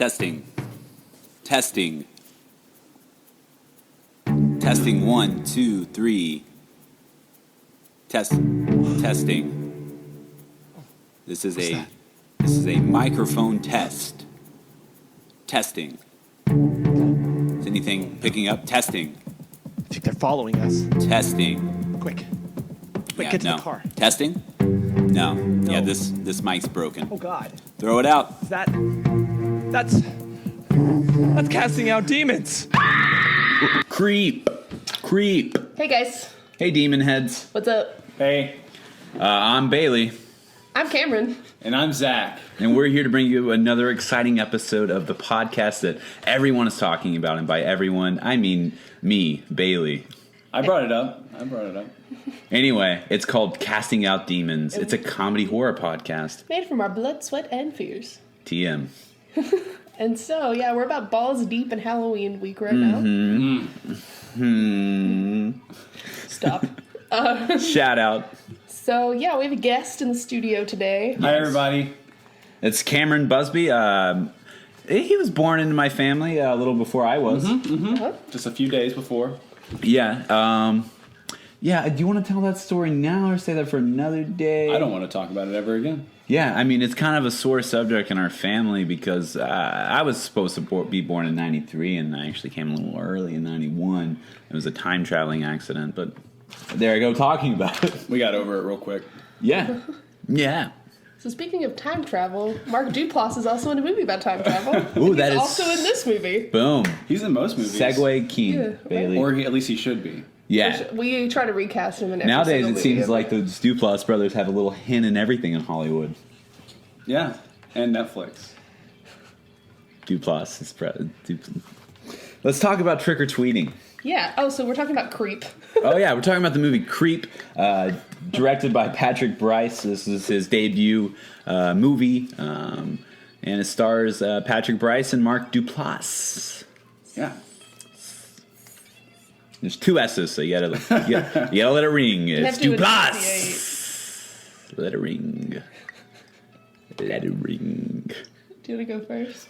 Testing. Testing. Testing 1, 2, 3. Testing. This is a microphone test. Testing. Is anything picking up? Testing. I think they're following us. Testing. Quick, Yeah, get to no. the car. Testing? No. Yeah, this mic's broken. Oh God, Throw it out. is that's casting out demons. Creep. Hey guys, Hey, demon heads. what's up? Hey, I'm Bailey, I'm Cameron. and I'm Zach. and we're here to bring you another exciting episode of the podcast that everyone is talking about. And by everyone, I mean me, Bailey. I brought it up. Anyway, it's called Casting Out Demons. It's a comedy horror podcast. Made from our blood, sweat, and fears. TM. And so, yeah, we're about balls deep in Halloween week right now. Stop. Shout out. So, yeah, we have a guest in the studio today. Hi, everybody. It's Cameron Busby. He was born into my family a little before I was. Just a few days before. Yeah. Yeah, do you want to tell that story now or say that for another day? I don't want to talk about it ever again. Yeah, I mean, it's kind of a sore subject in our family because I was supposed to be born in 93, and I actually came a little early in 91. It was a time-traveling accident, but there I go talking about it. We got over it real quick. Yeah. Yeah. So, speaking of time travel, Mark Duplass is also in a movie about time travel. Ooh, He's that is- also in this movie. Boom. He's in most movies. Segway Keen, Yeah, right. Bailey. Or at least he should be. Yeah. We try to recast him in every Nowadays, single it movie seems ever. like the Duplass brothers have a little hint in everything in Hollywood. Yeah, and Netflix. Duplass is Let's talk about trick-or-tweeting. Yeah. Oh, so we're talking about Creep. Oh, yeah, we're talking about the movie Creep, directed by Patrick Bryce. This is his debut movie, and it stars Patrick Bryce and Mark Duplass. Yeah. There's two S's, so you gotta let it ring. have It's to Duplass. Let it ring. Let it ring. Do you want to go first?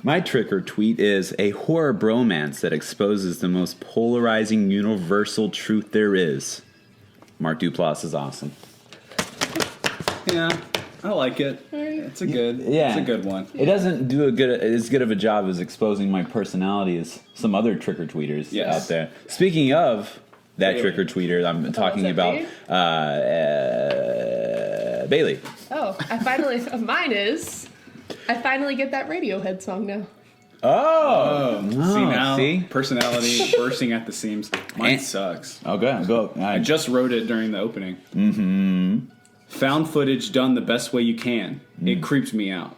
My trick or tweet is a horror bromance that exposes the most polarizing universal truth there is. Mark Duplass is awesome. Yeah, I like it. It's a good one. It doesn't do as good of a job as exposing my personality as some other trick-or-tweeters out there. Speaking of that Bailey. trick-or-tweeter, I'm talking is about that Bailey. Oh, I finally get that Radiohead song now. See, personality bursting at the seams. Mine And- sucks. Oh, go. I just wrote it during the opening. Mm-hmm. Found footage done the best way you can. It creeps me out.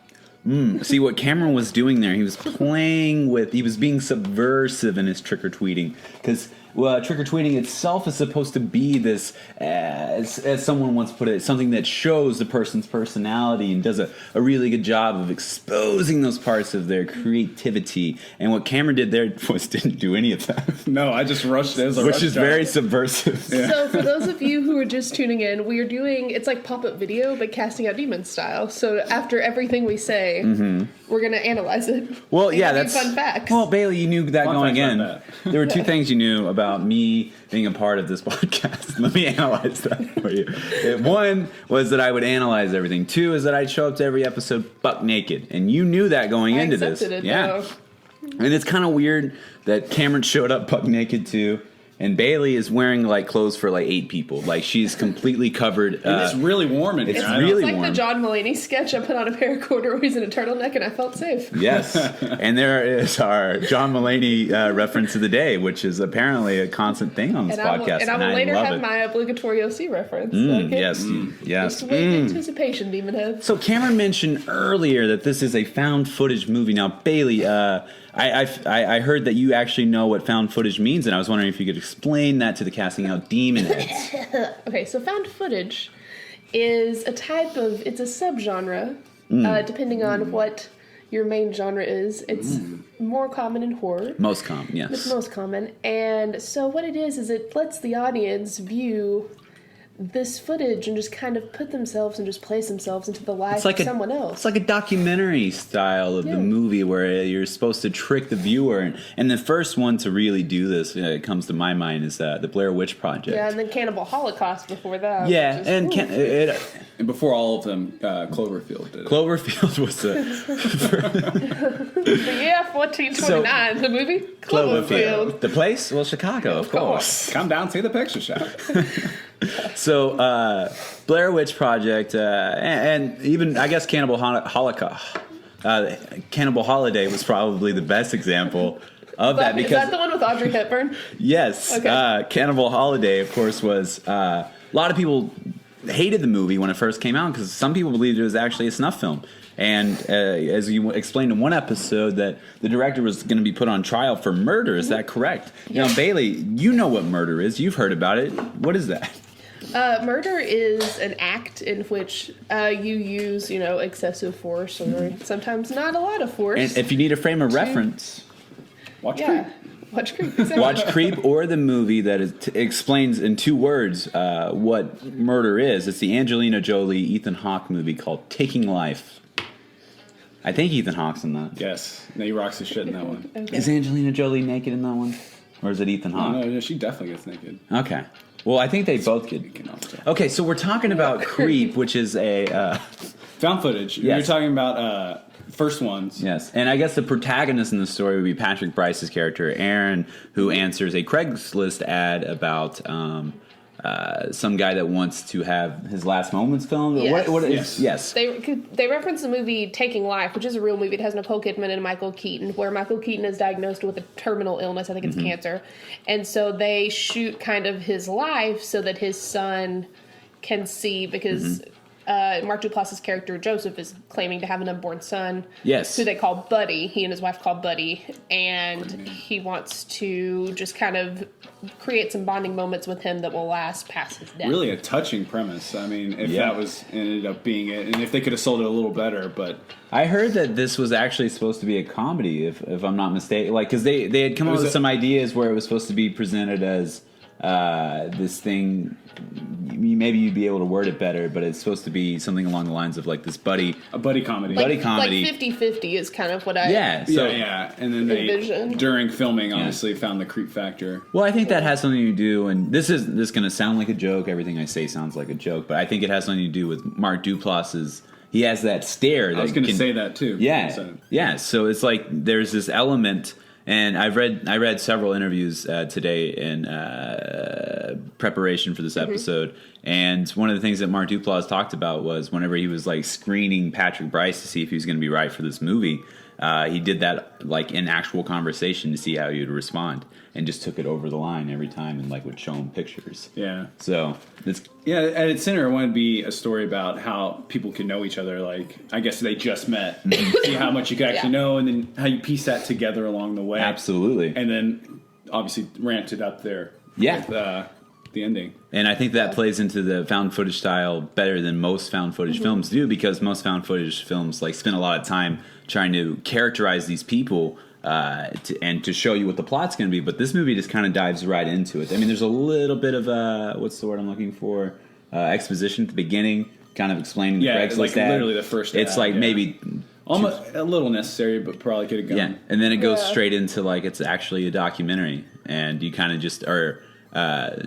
See what Cameron was doing there. He was he was being subversive in his trick-or-tweeting. Because trick-or-tweeting itself is supposed to be this, as someone once put it, something that shows the person's personality and does a really good job of exposing those parts of their creativity. And what Cameron did there didn't do any of that. No, I just rushed it. Which is very subversive. So for those of you who are just tuning in, we are doing, it's like pop-up video, but casting out demons style. So after everything we say, we're going to analyze it. Well, And yeah, give you that's fun facts. Well, Bailey, you knew that Fun going facts in. about There were two things you knew about me being a part of this podcast. Let me analyze that for you. One was that I would analyze everything. Two is that I'd show up to every episode buck naked, and you knew that going I into this. accepted it, Yeah, though. and it's kind of weird that Cameron showed up buck naked too. And Bailey is wearing like clothes for like 8 people. Like she's completely covered. It's really warm in here. it's I don't- really It's like warm. the John Mulaney sketch. I put on a pair of corduroys and a turtleneck, and I felt safe. Yes, and there is our John Mulaney reference of the day, which is apparently a constant thing on this And I podcast, will later love have it. my obligatory OC reference. Okay? Yes, yes. Just wait in anticipation, Demon Head. So Cameron mentioned earlier that this is a found footage movie. Now, Bailey, I heard that you actually know what found footage means, and I was wondering if you could explain that to the Casting Out Demon Heads. Okay, so found footage is it's a subgenre, depending on what your main genre is. It's more common in horror. Most common, yes. It's most common. And so what it is it lets the audience view this footage and just kind of put themselves and just place themselves into the life It's like of someone else. It's like a documentary style of Yeah. the movie where you're supposed to trick the viewer. And the first one to really do this, it comes to my mind, is the Blair Witch Project. Yeah, and then Cannibal Holocaust before that. Yeah, which is- and And before all of them, Cloverfield did it. Cloverfield was the yeah, 1429, the movie Cloverfield. The place? Well, Chicago, of course. Come down, see the picture show. So, Blair Witch Project, and even, I guess, Cannibal Holocaust. Cannibal Holiday was probably the best example of that Is because that the one with Audrey Hepburn? yes, Okay. Cannibal Holiday, of course, was a lot of people hated the movie when it first came out because some people believed it was actually a snuff film. And as you explained in one episode, that the director was going to be put on trial for murder. Is that correct? Now, Bailey, you know what murder is. You've heard about it. What is that? Murder is an act in which you use, excessive force or sometimes not a lot of force. And if you need a frame of reference, Watch yeah. Creep. Watch Creep. Exactly. watch Creep or the movie that explains in 2 words what murder is. It's the Angelina Jolie, Ethan Hawke movie called Taking Life. I think Ethan Hawke's in that. Yes. No, he rocks his shit in that one. Okay. Is Angelina Jolie naked in that one? Or is it Ethan Hawke? No, she definitely gets naked. Okay. Well, I think they both get. You know, so. Okay, so we're talking about Creep, which is a Found footage. Yes. You're talking about first ones. yes, and I guess the protagonist in the story would be Patrick Bryce's character Aaron, who answers a Craigslist ad about some guy that wants to have his last moments filmed. Yes. What is yes? They reference the movie Taking Life, which is a real movie. It has Nicole Kidman and Michael Keaton, where Michael Keaton is diagnosed with a terminal illness. I think it's cancer. And so they shoot kind of his life so that his son can see, because Mark Duplass's character Joseph is claiming to have an unborn son. Yes. Who they call Buddy. He and his wife call Buddy. And he wants to just kind of create some bonding moments with him that will last past his death. Really a touching premise. I mean, if Yeah. that was ended up being it, and if they could have sold it a little better, but I heard that this was actually supposed to be a comedy, if I'm not mistaken. Like, because they had come up with some ideas where it was supposed to be presented as this thing. Maybe you'd be able to word it better, but it's supposed to be something along the lines of like this buddy a buddy comedy. Buddy comedy. Like 50-50 is kind of what I... Yeah. So, yeah. And then they Envision. during filming obviously found the creep factor. well, I think that has something to do, and this is going to sound like a joke. Everything I say sounds like a joke, but I think it has something to do with Mark Duplass's. He has that stare. That I was going to can- say that too. Yeah, So- yeah. So it's like there's this element, and I read several interviews today in preparation for this episode, and one of the things that Mark Duplass talked about was whenever he was like screening Patrick Bryce to see if he was going to be right for this movie, he did that like in actual conversation to see how he would respond, and just took it over the line every time, and like would show him pictures. Yeah. So it's Yeah, at its center, it wanted to be a story about how people can know each other. Like, I guess they just met. See how much you can actually Yeah. know, and then how you piece that together along the way. absolutely. And then, obviously, ramped it up there. Yeah. With, the ending. And I think that plays into the found footage style better than most found footage films do, because most found footage films like spend a lot of time trying to characterize these people and to show you what the plot's going to be. But this movie just kind of dives right into it. I mean, there's a little bit of what's the word I'm looking for? Exposition at the beginning, kind of explaining the Yeah, Craigslist like ad. literally the first It's ad, like yeah. maybe. Almost a little necessary, but probably could have gone. Yeah, and then it goes Yeah. straight into like it's actually a documentary, and you kind of just are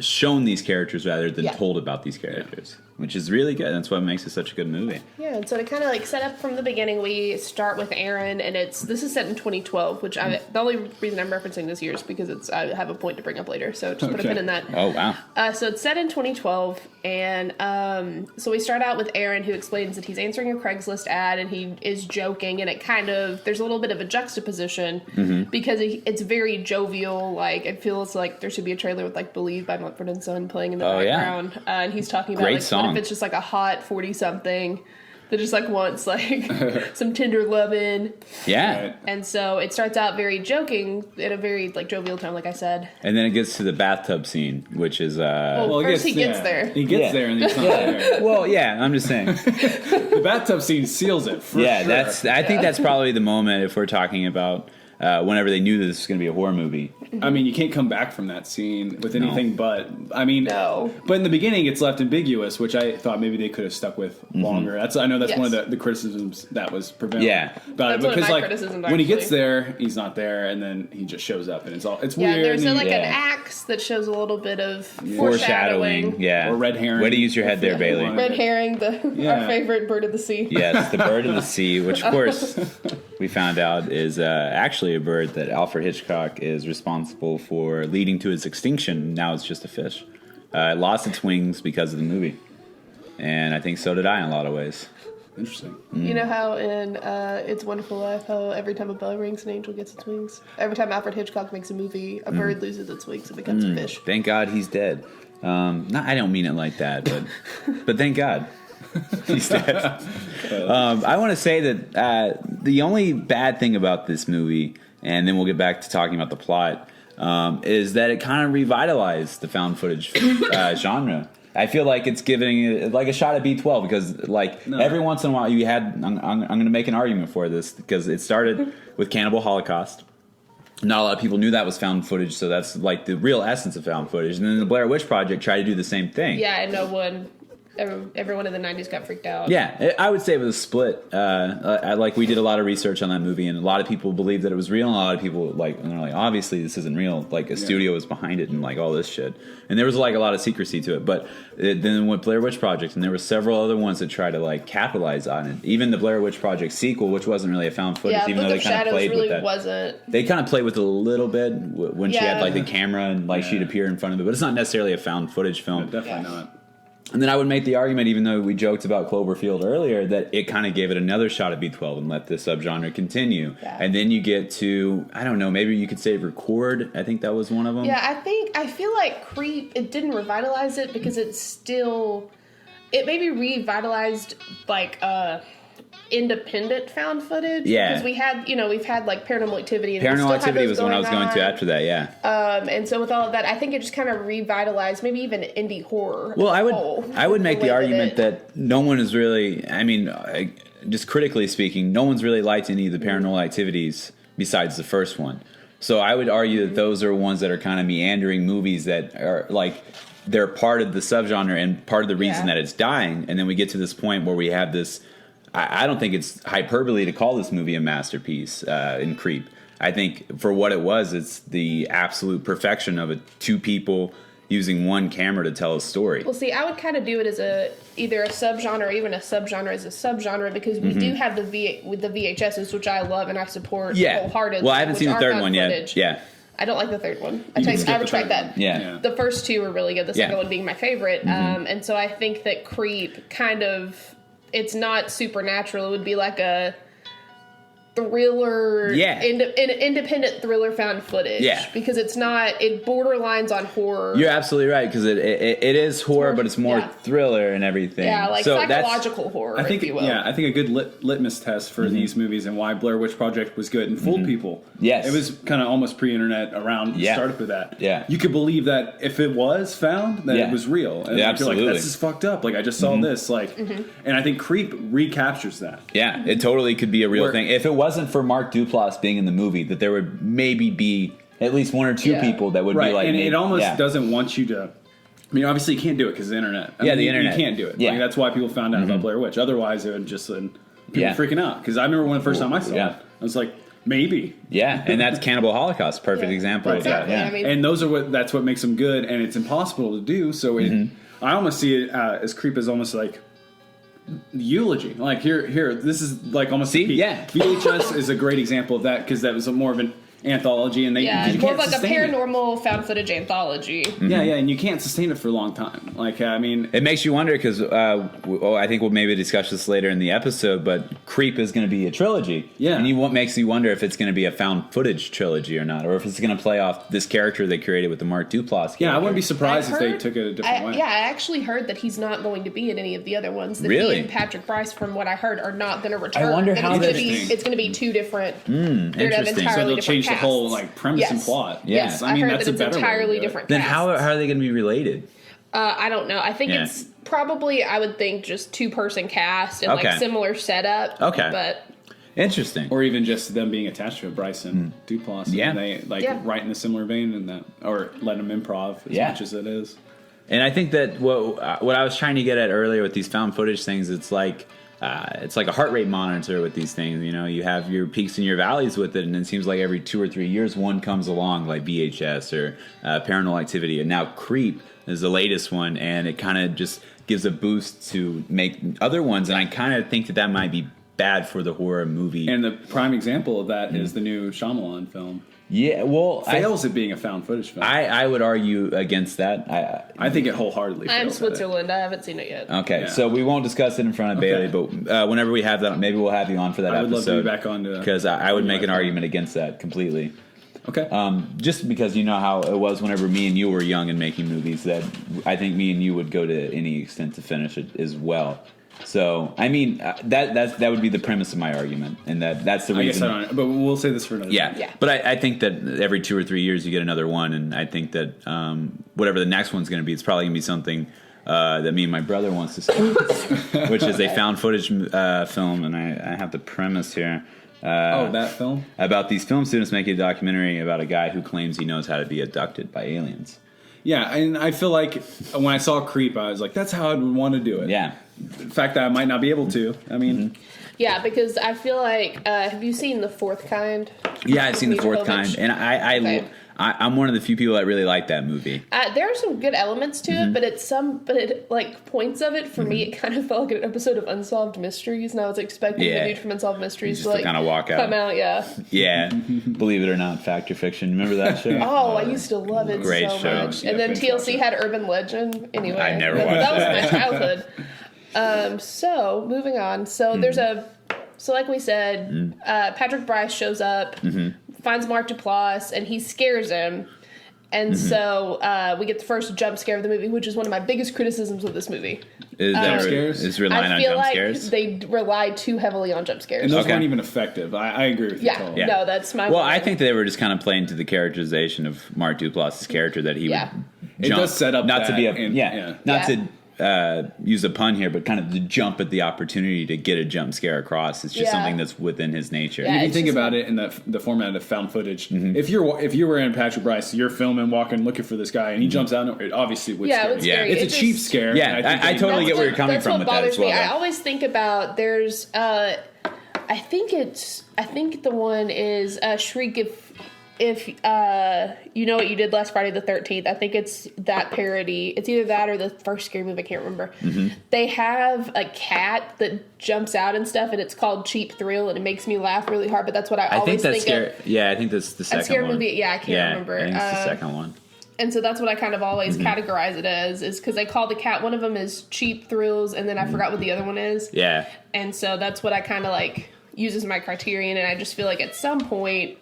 shown these characters rather than Yeah. told about these characters, which is really good. That's what makes it such a good movie. Yeah, and so to kind of like set up from the beginning, we start with Aaron, and this is set in 2012, which the only reason I'm referencing this year is because I have a point to bring up later, so just put a Okay. pin in that. Oh wow! So it's set in 2012, and so we start out with Aaron, who explains that he's answering a Craigslist ad, and he is joking, and it kind of, there's a little bit of a juxtaposition, because it's very jovial, like, it feels like there should be a trailer with, like, Believe by Mumford & Son playing in the Oh, yeah. background, and he's talking about, Great like, song. what if it's just, like, a hot 40-something that just, like, wants, like, some tender loving, Yeah, Right. and so it starts out very joking, in a very, like, jovial tone, like I said. and then it gets to the bathtub scene, which is Well, first he gets there. He gets Yeah. there and he's not there. well, yeah. I'm just saying. The bathtub scene seals it. For Yeah, sure. I think that's probably the moment if we're talking about whenever they knew that this was going to be a horror movie. I mean, you can't come back from that scene with anything but. I mean, No. But in the beginning, it's left ambiguous, which I thought maybe they could have stuck with longer. I know that's one of the criticisms that was prevalent. Yeah. About That's it one of because my like criticisms, when he gets actually. there, he's not there, and then he just shows up, and it's Yeah, weird. there's and like Yeah. an axe that shows a little bit of Foreshadowing. Yeah. Or red herring. Way to use your head there, Yeah. Bailey. Red herring, Yeah. our favorite bird of the sea. Yes, the bird of the sea, which of course we found out is actually a bird that Alfred Hitchcock is responsible for leading to its extinction. Now it's just a fish. It lost its wings because of the movie, and I think so did I in a lot of ways. Interesting. You know how in It's a Wonderful Life, how every time a bell rings, an angel gets its wings? Every time Alfred Hitchcock makes a movie, a bird loses its wings and becomes a fish. Thank God he's dead. I don't mean it like that, but thank God he's dead. I want to say that the only bad thing about this movie, and then we'll get back to talking about the plot, is that it kind of revitalized the found footage genre. I feel like it's giving it like a shot at B12 because every once in a while you had. I'm going to make an argument for this because it started with Cannibal Holocaust. Not a lot of people knew that was found footage, so that's like the real essence of found footage. And then the Blair Witch Project tried to do the same thing. Yeah, and no one, everyone in the 90s got freaked out. Yeah, I would say it was a split. Like we did a lot of research on that movie, and a lot of people believed that it was real, and a lot of people they're like, obviously this isn't real. Like a studio was behind it, and like all this shit. And there was like a lot of secrecy to it. But then went Blair Witch Project, and there were several other ones that tried to like capitalize on it. Even the Blair Witch Project sequel, which wasn't really a found footage, Yeah, even though Book they of kind of Shadows played really with that. wasn't. They kind of played with it a little bit when she had Yeah. like the camera and like she'd appear in front of it, but it's not necessarily a found footage film. Definitely not. And then I would make the argument, even though we joked about Cloverfield earlier, that it kind of gave it another shot at B12 and let the subgenre continue. Yeah. And then you get to, I don't know, maybe you could say Record. I think that was one of them. Yeah, I feel like Creep, it didn't revitalize it because it maybe revitalized like independent found footage. Yeah. Because we've had like Paranormal Activity. And we Paranormal still have Activity those was when I was going to on. after that, yeah. And so with all of that, I think it just kind of revitalized maybe even indie horror. Well, as I a would whole, I would make way the argument it- that no one is really, I mean, just critically speaking, no one's really liked any of the Paranormal Activities besides the first one. So I would argue that those are ones that are kind of meandering movies that are like, they're part of the subgenre and part of the reason Yeah. that it's dying. And then we get to this point where we have this, I don't think it's hyperbole to call this movie a masterpiece in Creep. I think for what it was, it's the absolute perfection of two people using one camera to tell a story. Well, see, I would kind of do it as either a subgenre or even a subgenre as a subgenre because we do have the VHSs, which I love and I support Yeah. wholeheartedly. Well, I haven't which seen the are third found one yet. footage. Yeah. I don't like the third one. can I skip the retract third that. one. Yeah. The first two were really good. The second Yeah. one being my favorite. And so I think that Creep kind of, it's not supernatural. It would be like a thriller, Yeah. independent thriller found footage. Yeah. Because it borderlines on horror. You're absolutely right because it is horror, more- but it's more yeah. thriller and everything. Yeah, like so psychological horror, I think, if you will. I think a good litmus test for these movies and why Blair Witch Project was good and fooled people. Yes. It was kind of almost pre-internet around Yeah. startup of that. Yeah. You could believe that if it was found, that Yeah. it was real. And Yeah, you're absolutely. like, this is fucked up. Like, I just saw this. Like, and I think Creep recaptures that. Yeah, it totally could be a real Where- thing. If it wasn't for Mark Duplass being in the movie, that there would maybe be at least one or two Yeah. people that would Right. be like, and maybe- it almost yeah. doesn't want you to. I mean, obviously, you can't do it because the internet. I Yeah, mean, the you internet. can't do it. Yeah. Like, that's why people found out about Blair Witch. Otherwise, it would just people Yeah. freaking out. Because I remember when the first time I saw Yeah. it, I was like, maybe. Yeah, and that's Cannibal Holocaust, perfect Yeah. example Exactly. of that. I mean, And that's what makes them good, and it's impossible to do. So I almost see it as Creep as almost like eulogy. Like here, this is like almost See? a peak. Yeah. VHS is a great example of that because that was more of an anthology, and yeah, you it's more of can't like a sustain it. paranormal found footage anthology. Yeah, and you can't sustain it for a long time. Like I mean, It makes you wonder because I think we'll maybe discuss this later in the episode, but Creep is going to be a trilogy. Yeah. And what makes you wonder if it's going to be a found footage trilogy or not, or if it's going to play off this character they created with the Mark Duplass. yeah, I wouldn't be character. surprised if they heard- took it a different way. Yeah, I actually heard that he's not going to be in any of the other ones. That Really? he and Patrick Bryce, from what I heard, are not going to return. wonder That how it's gonna that- be, it's going to be two different. They're gonna have interesting. So entirely So they'll different change the casts. whole like premise and plot. Yeah. Yes, I mean I heard that's that a it's better way to entirely do it. different. Then casts. how are they going to be related? I don't know. I think Yeah. it's probably, I would think, just 2-person cast and Okay. like similar setup. Okay. But Interesting. or even just them being attached to it, Bryson Duplass. Yeah. And they write in a similar vein in that, or let them improv as much as it is. And I think that what I was trying to get at earlier with these found footage things, it's like a heart rate monitor with these things. You know, you have your peaks and your valleys with it, and it seems like every 2 or 3 years one comes along, like VHS or Paranormal Activity, and now Creep is the latest one, and it kind of just gives a boost to make other ones. And I kind of think that might be bad for the horror movie. And the prime example of that is the new Shyamalan film. Yeah, well, Fails at being a found footage film. I would argue against that. I think it wholeheartedly I'm fails at it. Switzerland. I haven't seen it yet. Okay, Yeah. so we won't discuss it in front of Bailey, but whenever we have that, maybe we'll have you on for that I would love episode. to be back on to because I would make an that. argument against that completely. Okay. Just because you know how it was whenever me and you were young and making movies, that I think me and you would go to any extent to finish it as well. So I mean that would be the premise of my argument, and that's the I guess reason. I don't, but we'll say this for another time. Yeah. But I think that every 2 or 3 years you get another one, and I think that whatever the next one's going to be, it's probably going to be something that me and my brother wants to see, which is a found footage film, and I have the premise here. That film? About these film students making a documentary about a guy who claims he knows how to be abducted by aliens. Yeah, and I feel like when I saw Creep, I was like, that's how I would want to do it. Yeah. The fact that I might not be able to. I mean, Yeah, because I feel like have you seen The Fourth Kind? Yeah, I've seen The Fourth Mitrovic? Kind, and Okay. I'm one of the few people that really like that movie. There are some good elements to it, but it like points of it for me, it kind of felt like an episode of Unsolved Mysteries, and I was expecting Yeah. the dude from Unsolved Mysteries Just to to kinda walk out. come out. Yeah. Yeah, believe it or not, Fact or Fiction. Remember that show? Oh, I used to love it Great so show. much. Yeah, And then binge TLC watch it. had Urban Legend. Anyway, I never that, watched that was that. my childhood. So moving on. So there's so like we said, Patrick Bryce shows up, finds Mark Duplass, and he scares him. And so we get the first jump scare of the movie, which is one of my biggest criticisms of this movie. Jump scares? Is relying I on feel jump like scares. they relied too heavily on jump scares. and those Okay. weren't even effective. I agree with you. Yeah, totally. no, that's my. Well, I think they were just kind of playing to the characterization of Mark Duplass's character that he Yeah. would It jump. not set up not to that be a and- not Yeah. to use a pun here, but kind of to jump at the opportunity to get a jump scare across. It's just Yeah. something that's within his nature. Yeah. If you It's think just about it in the format of found footage, Mm-hmm. if you were in Patrick Bryce, you're filming, walking, looking for this guy, and he jumps out, and it obviously would Yeah, it scare would you. scare you. It's It a just- cheap scare. Yeah, and I think totally That's get where you're coming that's from what with that bothers as well, me. I though. always think about there's. I think the one is Shriek if you know what you did last Friday the 13th. I think it's that parody. It's either that or the first scary movie. I can't remember. Mm-hmm. They have a cat that jumps out and stuff, and it's called Cheap Thrill, and it makes me laugh really hard. But that's what I I think always that's think scary. of. Yeah, I think that's the second scary one. movie. Yeah, I can't remember. I think it's the second one. And so that's what I kind of always Mm-hmm. categorize it as, is because they call the cat, one of them is Cheap Thrills, and then I forgot what the other one is. Yeah. And so that's what I kind of like use as my criterion, and I just feel like at some point,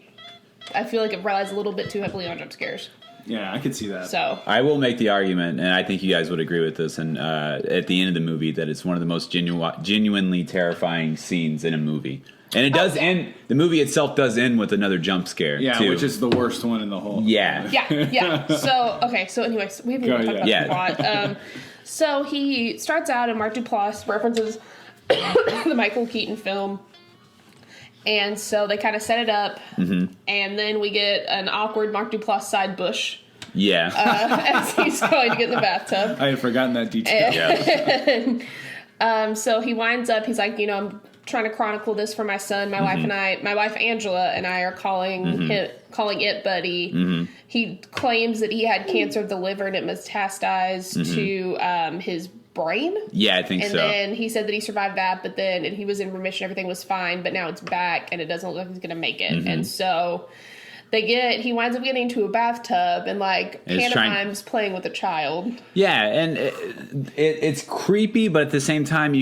I feel like it relies a little bit too heavily on jump scares. Yeah, I could see that. So I will make the argument, and I think you guys would agree with this, and at the end of the movie, that it's one of the most genuinely terrifying scenes in a movie. And it does end, the movie itself does end with another jump scare, Yeah, too. which is the worst one in the whole. Yeah. yeah. So okay. So anyways, we haven't even talked about Yeah. the plot. So he starts out, and Mark Duplass references the Michael Keaton film. And so they kind of set it up, and then we get an awkward Mark Duplass side bush Yeah. as he's going to get in the bathtub. I had forgotten that detail. yeah. So he winds up, he's like, I'm trying to chronicle this for my son. My wife and my wife Angela and I are calling it Buddy. He claims that he had cancer of the liver and it metastasized to his brain. Yeah, I think And so. then he said that he survived that, but then and he was in remission, everything was fine, but now it's back and it doesn't look like he's gonna make it. And so he winds up getting into a bathtub and pantomimes playing with a child. Yeah, and it's creepy, but at the same time,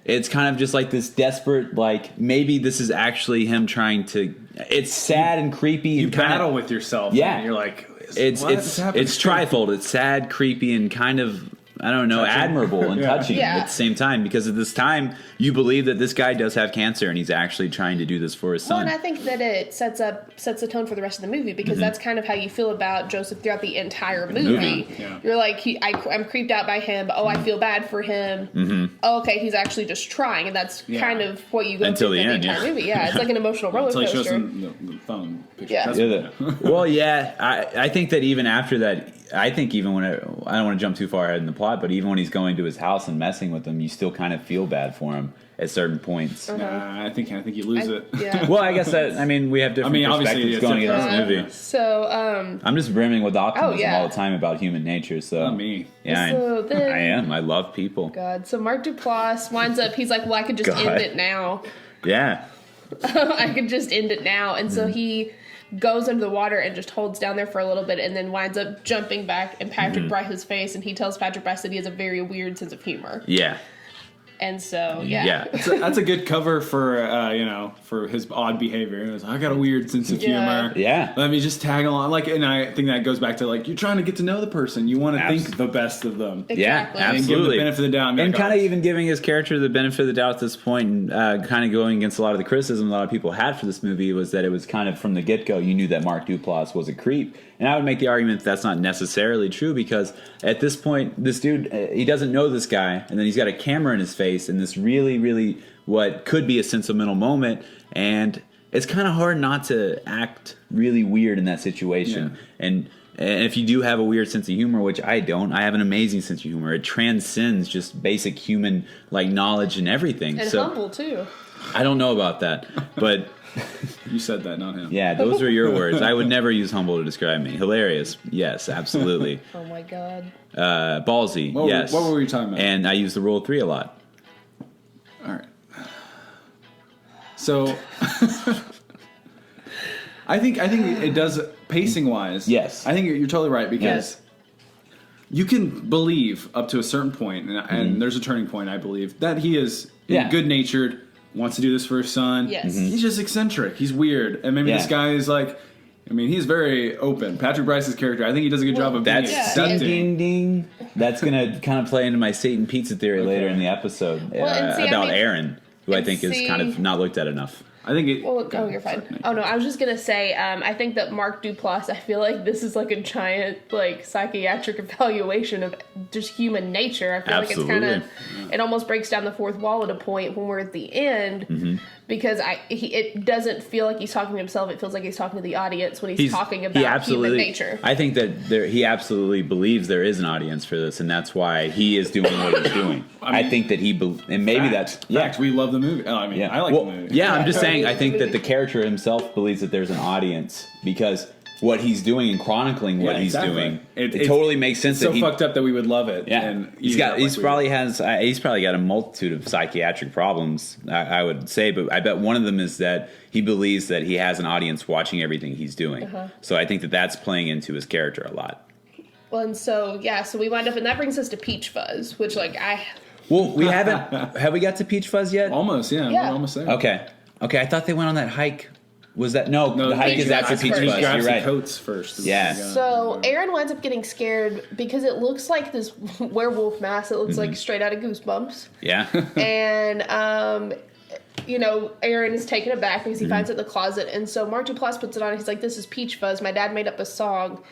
it's kind of just like this desperate, maybe this is actually him trying to. It's sad and creepy. You and kinda, battle with yourself. Yeah. And you're like, It's what is happening? trifold. It's sad, creepy, and kind of I don't know, admirable and Yeah. touching Yeah. at the same time, because at this time you believe that this guy does have cancer and he's actually trying to do this for his Well, son. and I think that it sets the tone for the rest of the movie, because that's kind of how you feel about Joseph throughout the entire movie. Yeah. You're like, I'm creeped out by him. Oh, I feel bad for him. Oh, okay, he's actually just trying, and that's Yeah. kind of what you go Until through the the end, entire yeah. movie. Yeah, it's like an emotional roller Until he shows coaster. them the phone picture. Yeah. That's Yeah, well, yeah, I think that even after that, I think even when I don't want to jump too far ahead in the plot, but even when he's going to his house and messing with them, you still kind of feel bad for him at certain points. Nah, I think you lose it. Yeah. Well, I guess that, I mean, we have different obviously, perspectives it's going into different. this movie. So, I'm just brimming with optimism yeah. all the time about human nature. So Not me. Yeah, So then- I am. I love people. God. So Mark Duplass winds up. He's like, well, I could just God. end it now. Yeah. I could just end it now. And Mm-hmm. so he goes under the water and just holds down there for a little bit, and then winds up jumping back in Patrick Mm-hmm. Bryce's face, and he tells Patrick Bryce that he has a very weird sense of humor. Yeah. And so, yeah. Yeah. That's a good cover for for his odd behavior. It was, I got a weird sense of Yeah. humor. Yeah. Let me just tag along. And I think that goes back to you're trying to get to know the person. You want to Abs- think the best of them. Exactly. Yeah, And give them the absolutely. benefit of the doubt. And kind of even giving his character the benefit of the doubt at this point, and kind of going against a lot of the criticism a lot of people had for this movie, was that it was kind of from the get-go, you knew that Mark Duplass was a creep. And I would make the argument that that's not necessarily true, because at this point, this dude, he doesn't know this guy, and then he's got a camera in his face, and this really, really what could be a sentimental moment, and it's kind of hard not to act really weird in that situation. Yeah. And if you do have a weird sense of humor, which I don't, I have an amazing sense of humor. It transcends just basic human knowledge and everything. And so humble, too. I don't know about that, but You said that, not him. yeah, those are your words. I would never use humble to describe me. Hilarious, yes, absolutely. Oh, my God. Ballsy, What were- yes. what were we talking about? And I use the rule of three a lot. All right. So, I think it does pacing wise. Yes. I think you're totally right, because Yes. you can believe up to a certain point, and there's a turning point, I believe, that he is Yeah. good natured, wants to do this for his son. Yes. He's just eccentric. He's weird, and maybe Yeah. this guy is he's very open. Patrick Bryce's character, I think he does a good job of being That's Yeah. ding, accepting. ding, ding. That's going to kind of play into my Satan pizza theory later in the episode and see, I about mean- Aaron, who I and think is kind see- of not looked at enough. I think it. Well, oh, you're fine. Oh no, I was just gonna say, I think that Mark Duplass. I feel like this is like a giant, psychiatric evaluation of just human nature. I feel like it's kind of, it almost breaks down the fourth wall at a point when we're at the end, because it doesn't feel like he's talking to himself. It feels like he's talking to the audience when he's talking about human nature. I think that he absolutely believes there is an audience for this, and that's why he is doing what he's doing. I think that and maybe that's Fact, we love the movie. Oh, I mean, yeah. I like Well, the movie. Yeah, I'm just saying. I the think that movie. the character himself believes that there's an audience, because what he's doing and chronicling what Yeah, he's exactly. doing, it It's totally makes sense. so that he, fucked up that we would love it. Yeah, and he's eat it up like we probably would. has he's probably got a multitude of psychiatric problems. I would say, but I bet one of them is that he believes that he has an audience watching everything he's doing. So I think that that's playing into his character a lot. Well, and so so we wind up, and that brings us to Peach Fuzz, which Well, we haven't. Have we got to Peach Fuzz yet? Almost, yeah, Yeah. we're almost there. Okay. I thought they went on that hike. Was that no? the hike Peach is after Fuzz Peach first. He Fuzz. grabs You're the right. coats first. Yeah. So Aaron winds up getting scared because it looks like this werewolf mask. It looks like straight out of Goosebumps. Yeah. And Aaron is taken aback because he finds it in the closet, and so Mark Duplass puts it on. He's like, "This is Peach Fuzz. My dad made up a song."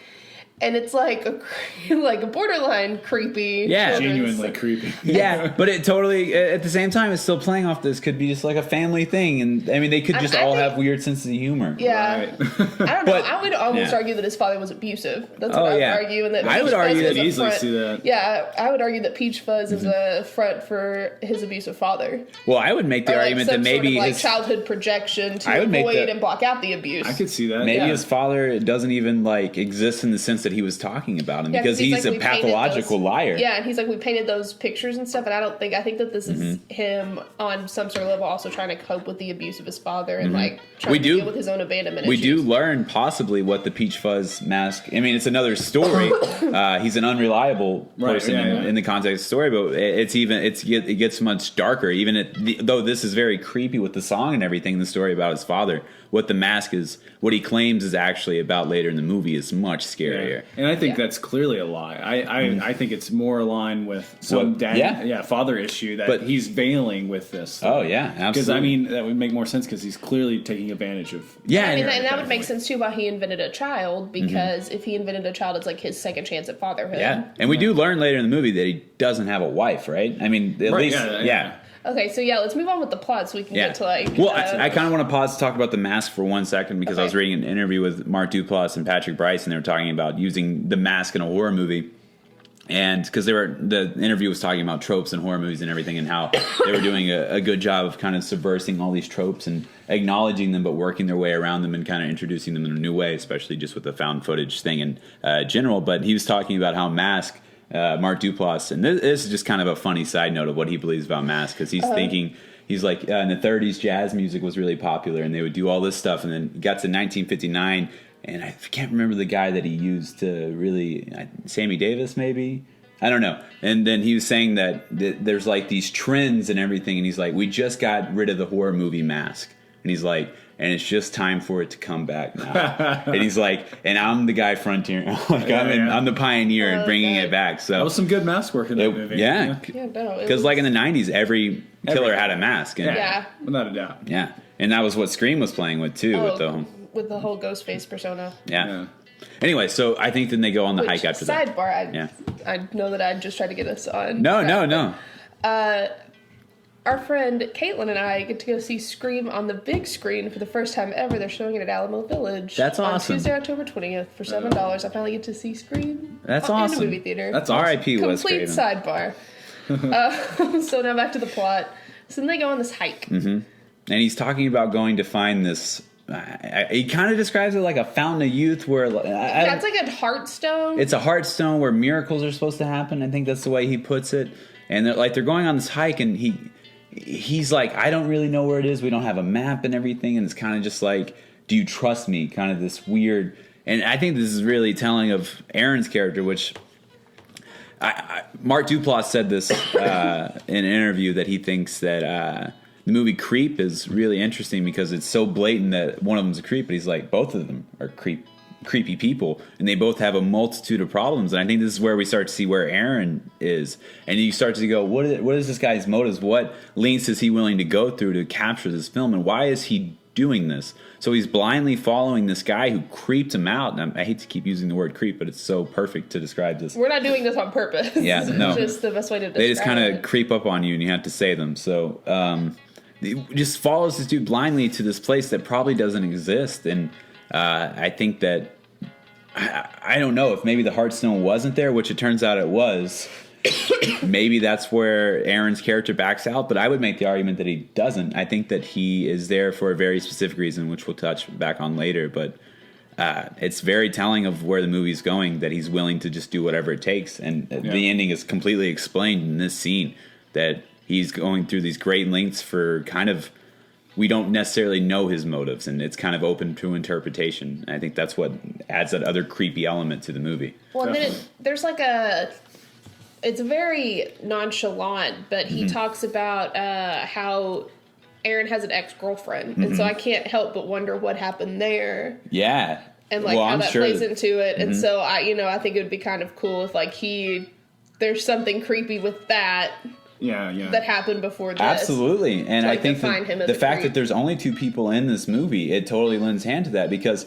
And it's like a borderline creepy. Yeah. children's- Genuinely creepy. Yeah, but it totally, at the same time, it's still playing off this could be just like a family thing. And I mean, they could just I all think- have weird senses of humor. Yeah. Right. I don't know. But- I would almost yeah. argue that his father was abusive. That's Oh, what I would yeah. argue. And that I would Peach argue Fuzz that is a I'd easily front- see that. Yeah, I would argue that Peach Fuzz is a front for his abusive father. Well, I would make the Or like argument that some maybe sort of his, childhood projection I to would make avoid the- and block out the abuse. I could see that. maybe yeah. his father doesn't even exist in the sense that he was talking about him, Yeah, because he's like, a we painted pathological those- liar. Yeah, and he's like, we painted those pictures and stuff, and I think that this is him on some sort of level also trying to cope with the abuse of his father and trying We to do- deal with his own abandonment We issues. do learn possibly what the Peach Fuzz mask. I mean, it's another story. He's an unreliable Right, person yeah, yeah. in the context of the story, but it gets much darker. Even though this is very creepy with the song and everything, the story about his father, what the mask is, what he claims is actually about later in the movie is much scarier. here. And I think Yeah. that's clearly a lie. I think it's more aligned with some Well, yeah. father issue that But- he's veiling with this. Oh yeah, Because absolutely. I mean that would make more sense because he's clearly taking advantage of. yeah, I mean, and- and that would make sense too why he invented a child, because if he invented a child, it's like his second chance at fatherhood. yeah. And we do learn later in the movie that he doesn't have a wife, right? I mean, at Right, least, yeah. Okay, so yeah, let's move on with the plot so we can Yeah. get to like. Well, I kind of want to pause to talk about the mask for 1 second because I was Okay. reading an interview with Mark Duplass and Patrick Bryce, and they were talking about using the mask in a horror movie. And because the interview was talking about tropes in horror movies and everything, and how they were doing a good job of kind of subversing all these tropes and acknowledging them, but working their way around them and kind of introducing them in a new way, especially just with the found footage thing in general. But he was talking about how Mask, Mark Duplass, and this is just kind of a funny side note of what he believes about Mask, because he's thinking. He's like, in the 30s, jazz music was really popular, and they would do all this stuff. And then it got to 1959, and I can't remember the guy that he used to really, Sammy Davis, maybe? I don't know. And then he was saying that there's like these trends and everything, and he's like, we just got rid of the horror movie Mask. And he's like, and it's just time for it to come back now. And he's like, and I'm the guy frontier, like I'm the pioneer in bringing okay. it back. So That was some good mask work in that movie. yeah. Yeah, no, it Because was- like in the 90s, every killer had a mask. And, Yeah. without a doubt. yeah. And that was what Scream was playing with too. with the whole ghost face persona. Yeah. Anyway, so I think then they go on the Which, hike after that. sidebar, I know that I just tried to get us on. No. Our friend Caitlin and I get to go see Scream on the big screen for the first time ever. They're showing it at Alamo Village. That's awesome. On Tuesday, October 20th for $7. I finally get to see Scream. That's in awesome. the movie theater. That's awesome. R.I.P. Wes Complete Craven. sidebar. So now back to the plot. So then they go on this hike. And he's talking about going to find this. He kind of describes it like a fountain of youth, where That's like a heartstone. it's a heartstone where miracles are supposed to happen. I think that's the way he puts it. And they're going on this hike, and he's like, I don't really know where it is. We don't have a map and everything. And it's kind of just like, do you trust me? Kind of this weird. And I think this is really telling of Aaron's character, which Mark Duplass said this in an interview, that he thinks that the movie Creep is really interesting because it's so blatant that one of them's a creep, but he's like, both of them are creepy people, and they both have a multitude of problems. And I think this is where we start to see where Aaron is, and you start to go, what is this guy's motives? What lengths is he willing to go through to capture this film, and why is he doing this? So he's blindly following this guy who creeped him out, and I hate to keep using the word creep, but it's so perfect to describe this. We're not doing this on purpose. Yeah, no. It's just the best way to describe They just kind it. of creep up on you, and you have to say them. So he just follows this dude blindly to this place that probably doesn't exist. And I think that I don't know if maybe the Heartstone wasn't there, which it turns out it was. Maybe that's where Aaron's character backs out, but I would make the argument that he doesn't. I think that he is there for a very specific reason, which we'll touch back on later. But it's very telling of where the movie's going, that he's willing to just do whatever it takes. And the ending is completely explained in this scene, that he's going through these great lengths for kind of, we don't necessarily know his motives, and it's kind of open to interpretation. And I think that's what adds that other creepy element to the movie. Well, and then there's like it's very nonchalant, but he talks about how Aaron has an ex-girlfriend, and so I can't help but wonder what happened there, Yeah. and like Well, how I'm that sure plays into it. And so I think it would be kind of cool if like there's something creepy with that Yeah. happened before this. Absolutely. And So I I think define him as the a fact creep. that there's only two people in this movie, it totally lends hand to that, because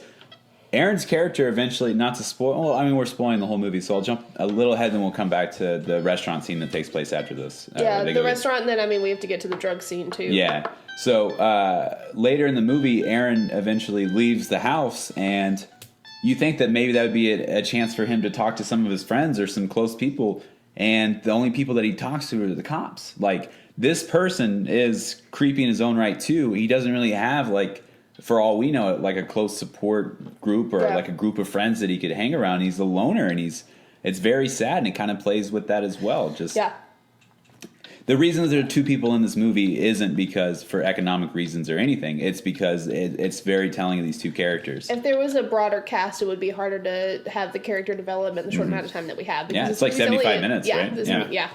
Aaron's character eventually, not to spoil, well, I mean, we're spoiling the whole movie, so I'll jump a little ahead and we'll come back to the restaurant scene that takes place after this. Yeah, where they the go to- restaurant, and then we have to get to the drug scene too. Yeah. So later in the movie, Aaron eventually leaves the house, and you think that maybe that would be a chance for him to talk to some of his friends or some close people, and the only people that he talks to are the cops. Like, this person is creepy in his own right too. He doesn't really have, like, for all we know, like a close support group or like a group of friends that he could hang around. He's a loner, and it's very sad, and it kind of plays with that as well. Just the reason there are two people in this movie isn't because for economic reasons or anything. It's because it's very telling of these two characters. If there was a broader cast, it would be harder to have the character development in the short amount of time that we have. Yeah, because it's like this movie's 75 minutes, right? Yeah.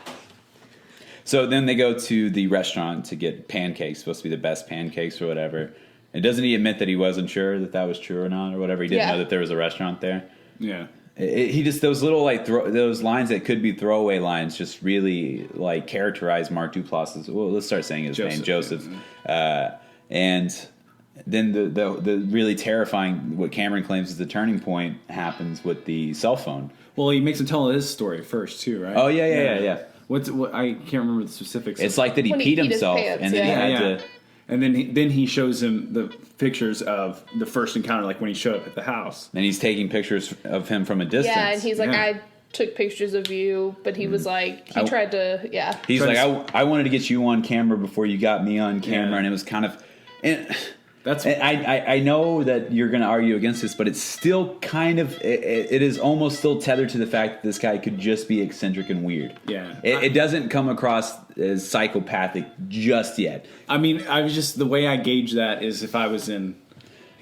So then they go to the restaurant to get pancakes, supposed to be the best pancakes or whatever. And doesn't he admit that he wasn't sure that was true or not or whatever? He didn't know that there was a restaurant there. Yeah. he just those little like those lines that could be throwaway lines just really like characterize Mark Duplass's. Well, let's start saying his name, Joseph, and then the really terrifying what Cameron claims is the turning point happens with the cell phone. Well, he makes him tell his story first too, right? Oh yeah. What I can't remember the specifics. It's like that he When he peed peed his himself, pants, and then he had to. And then he shows him the pictures of the first encounter, like when he showed up at the house. And he's taking pictures of him from a distance. Yeah, and he's like, Yeah. I took pictures of you, but he was like, he tried to, yeah. He's Trying like, I wanted to get you on camera before you got me on camera, Yeah. and it was kind of. And, That's and I know that you're going to argue against this, but it's still kind of it is almost still tethered to the fact that this guy could just be eccentric and weird. Yeah. It doesn't come across as psychopathic just yet. I mean, I was just the way I gauge that is if I was in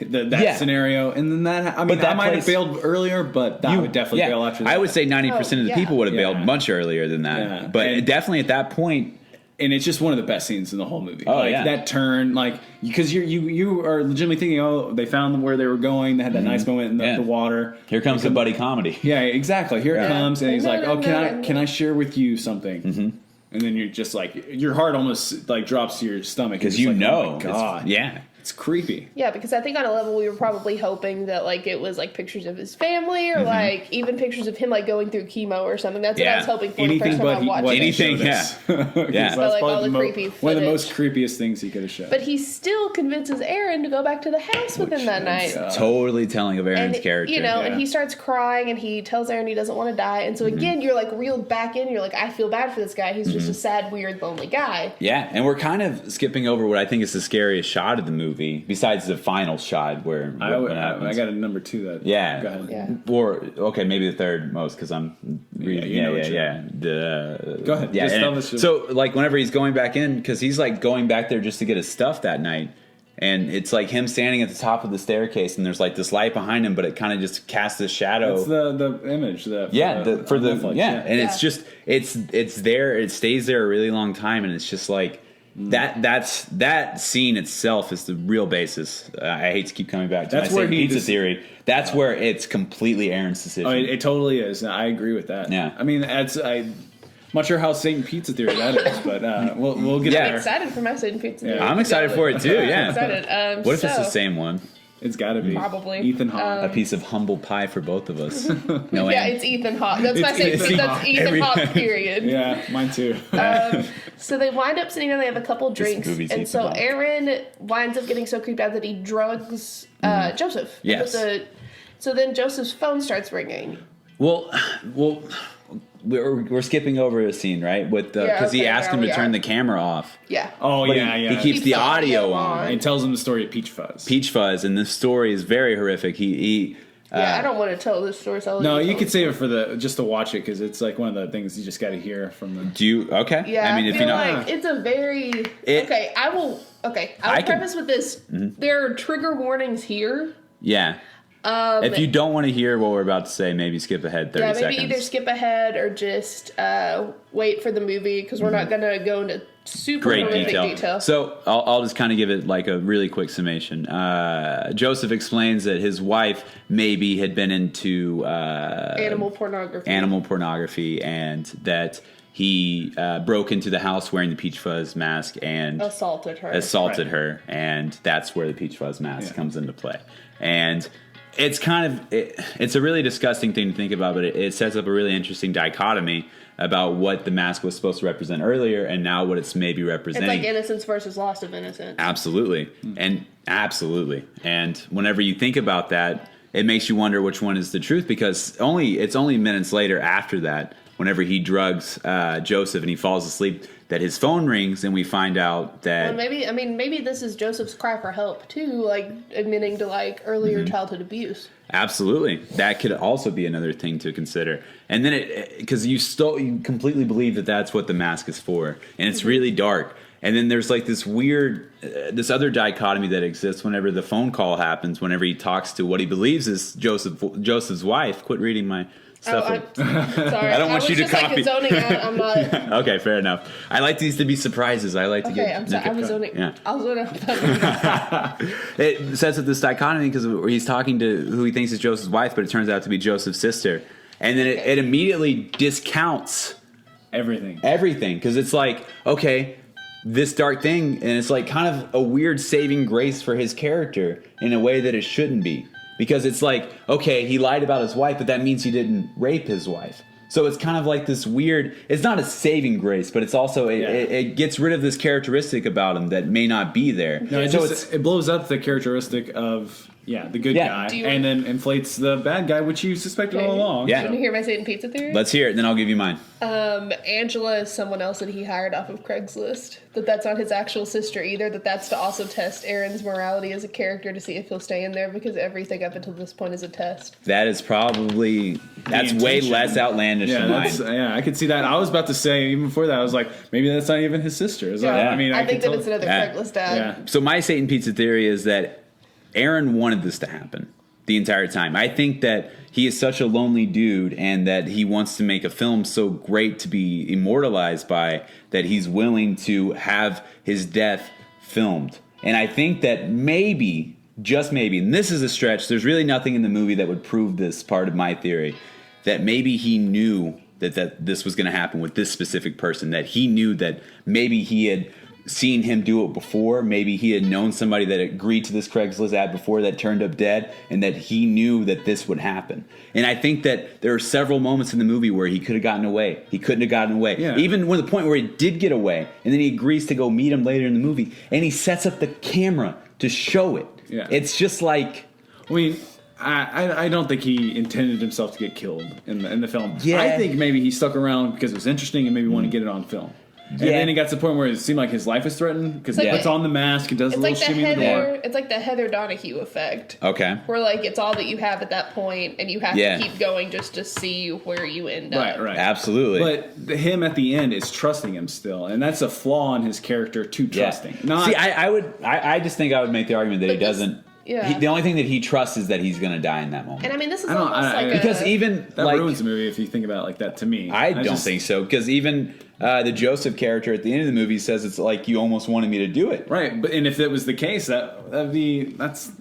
that Yeah. scenario, and then that I mean, that I might have place- bailed earlier, but that would definitely bail after that. I would say 90% of the Oh, people would have yeah. bailed much earlier than that, Yeah. but And- definitely at that point. and it's just one of the best scenes in the whole movie. Oh, like, yeah. that turn, like because you are legitimately thinking, oh, they found them where they were going. They had that nice moment in Yeah. the water. Here comes the buddy comedy. Yeah, exactly. Here it Yeah. comes, and he's like, "Oh, No. can I share with you something?" Mm-hmm. And then you're just like, your heart almost like drops to your stomach Because It's you like, know. oh my God, Yeah. it's creepy. Yeah, because I think on a level we were probably hoping that like it was like pictures of his family or like even pictures of him like going through chemo or something. That's what I Yeah. was hoping for Anything the first but time I watched what it. he Anything, showed us. yeah. 'Cause Yeah. that's But, like, probably all the mo- creepy one of the footage. most creepiest things he could have shown. But he still convinces Aaron to go back to the house with him that night. Totally telling of Aaron's And character. you know, Yeah. and he starts crying, and he tells Aaron he doesn't want to die, and so again, you're like reeled back in. You're like, I feel bad for this guy. He's just a sad, weird, lonely guy. Yeah, and we're kind of skipping over what I think is the scariest shot of the movie, besides the final shot where what happens. I got a number two that. Yeah. Go ahead. Yeah. Or okay, maybe the third most because I'm reading. you know Yeah, what yeah, you're- yeah. Go ahead. Yeah, Just and tell us your- so like whenever he's going back in, because he's like going back there just to get his stuff that night, and it's like him standing at the top of the staircase, and there's like this light behind him, but it kind of just casts this shadow. That's the image. Yeah, for Netflix, and it's Yeah. just it's there. It stays there a really long time, and it's just like that scene itself is the real basis. I hate to keep coming back to That's my where same he pizza just- theory. That's where it's completely Aaron's decision. Oh, it totally is. I agree with that. Yeah. I mean, I'm not sure how Satan Pizza Theory that is, but we'll get Yeah. I'm there. excited for my Satan Pizza. Yeah. Day. I'm excited for it too. Yeah. I'm excited. What if it's the So- same one? It's got to be Probably. Ethan Hawke. A piece of humble pie for both of us. No, Yeah, Ann? it's Ethan Hawke. That's my It's Satan Ethan Pizza. Hawke. That's Ethan Hawke. Period. yeah, mine too. So they wind up sitting down. They have a couple drinks, movie's and Ethan so Hawke. Aaron winds up getting so creeped out that he drugs Joseph. Yes. So then Joseph's phone starts ringing. Well, we're skipping over a scene, right? With Yeah, because he okay, asked there him to we turn are. the camera off. Yeah. Oh But yeah, he, yeah. he keeps the audio on. on. and tells him the story of Peach Fuzz. Peach Fuzz, and this story is very horrific. He Yeah, I don't want to tell this story. So I'll No, let you tell could it. save it for just to watch it because it's like one of the things you just got to hear from the. do you okay? Yeah, I mean, if feel you know, like it's a very okay. I will I can- preface with this. There are trigger warnings here. yeah. If you don't want to hear what we're about to say, maybe skip ahead 30 Yeah, maybe seconds. either skip ahead or just wait for the movie because we're not going to go into super Great horrific detail. So I'll just kind of give it like a really quick summation. Joseph explains that his wife maybe had been into animal pornography. and that he broke into the house wearing the Peach Fuzz mask and assaulted her. and that's where the Peach Fuzz mask Yeah. comes into play. And it's kind of it's a really disgusting thing to think about, but it sets up a really interesting dichotomy about what the mask was supposed to represent earlier and now what it's maybe It's representing. like innocence versus loss of innocence. Absolutely. And whenever you think about that, it makes you wonder which one is the truth because it's only minutes later after that, whenever he drugs Joseph and he falls asleep, that his phone rings and we find out that Well, maybe this is Joseph's cry for help too, like admitting to like earlier childhood abuse. absolutely that could also be another thing to consider. And then because you completely believe that that's what the mask is for, and it's really dark. And then there's like this weird, this other dichotomy that exists whenever the phone call happens, whenever he talks to what he believes is Joseph's wife. Quit reading my stuff. Sorry. I don't want was you to just, copy. Like, zoning out. I'm not. Okay, fair enough. I like these to be surprises. I like to Okay, get. I'm sorry. I was zoning. Yeah. I'll zone out. It sets up this dichotomy because he's talking to who he thinks is Joseph's wife, but it turns out to be Joseph's sister, and then it immediately discounts Everything. because it's like, okay, this dark thing, and it's like kind of a weird saving grace for his character in a way that it shouldn't be, because it's like, okay, he lied about his wife, but that means he didn't rape his wife. So it's kind of like this weird, it's not a saving grace, but it's also, it gets rid of this characteristic about him that may not be there. No, it blows up the characteristic of the good guy, and then inflates the bad guy, which you suspected all along. Yeah. You want to hear my Satan pizza theory? Let's hear it, then I'll give you mine. Angela is someone else that he hired off of Craigslist. That's not his actual sister either. That's to also test Aaron's morality as a character to see if he'll stay in there, because everything up until this point is a test. That is probably, that's way less outlandish than mine. I could see that. I was about to say, even before that, I was like, maybe that's not even his sister. I think that it's another Craigslist ad. Yeah. So my Satan pizza theory is that Aaron wanted this to happen the entire time. I think that he is such a lonely dude, and that he wants to make a film so great to be immortalized by, that he's willing to have his death filmed. And I think that maybe, just maybe, and this is a stretch, there's really nothing in the movie that would prove this part of my theory, that maybe he knew that this was going to happen with this specific person, that he knew that maybe he had seen him do it before, maybe he had known somebody that agreed to this Craigslist ad before that turned up dead, and that he knew that this would happen. And I think that there are several moments in the movie where he could have gotten away. He couldn't have gotten away. Yeah. Even when the point where he did get away, and then he agrees to go meet him later in the movie, and he sets up the camera to show it. Yeah. It's just like, I mean, I don't think he intended himself to get killed in the film. Yeah. I think maybe he stuck around because it was interesting and maybe wanted to get it on film. And then it got to the point where it seemed like his life was threatened, because he puts on the mask and does a little shimmy in the door. It's like the Heather Donahue effect. okay. Where, like, it's all that you have at that point, and you have to keep going just to see where you end up. Right. Absolutely. But him at the end is trusting him still, and that's a flaw in his character to trusting. Not, See, I just think I would make the argument that But he this- doesn't. Yeah. The only thing that he trusts is that he's going to die in that moment. And I mean, this is I don't- almost I- like Because a... even that like, ruins the movie if you think about it like that. To me, I don't think so, because even the Joseph character at the end of the movie says it's like you almost wanted me to do it. right. But and if that was the case, that'd be that's.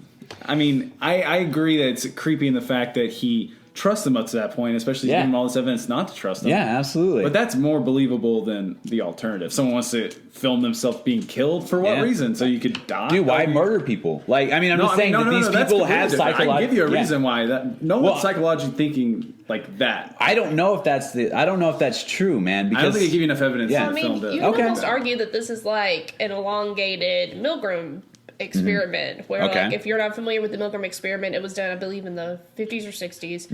I mean, I agree that it's creepy in the fact that he trusts him up to that point, especially given all this evidence not to trust him. Yeah, absolutely. But that's more believable than the alternative. Someone wants to film themselves being killed for what Yeah. reason? So you could die. Dude, why That'd be- murder people? Like, I mean, I'm just saying that these that's people completely have different. I psychological. can give you a reason why that. No Well, one's psychologically thinking like that. I don't know if that's true, man. Because I don't think they give you enough evidence. Yeah. in I the film mean, to, you can Okay. almost argue that this is like an elongated Milgram experiment, where Okay. like, if you're not familiar with the Milgram experiment, it was done, I believe, in the 50s or 60s,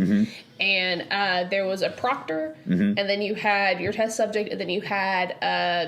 and there was a proctor, and then you had your test subject, and then you had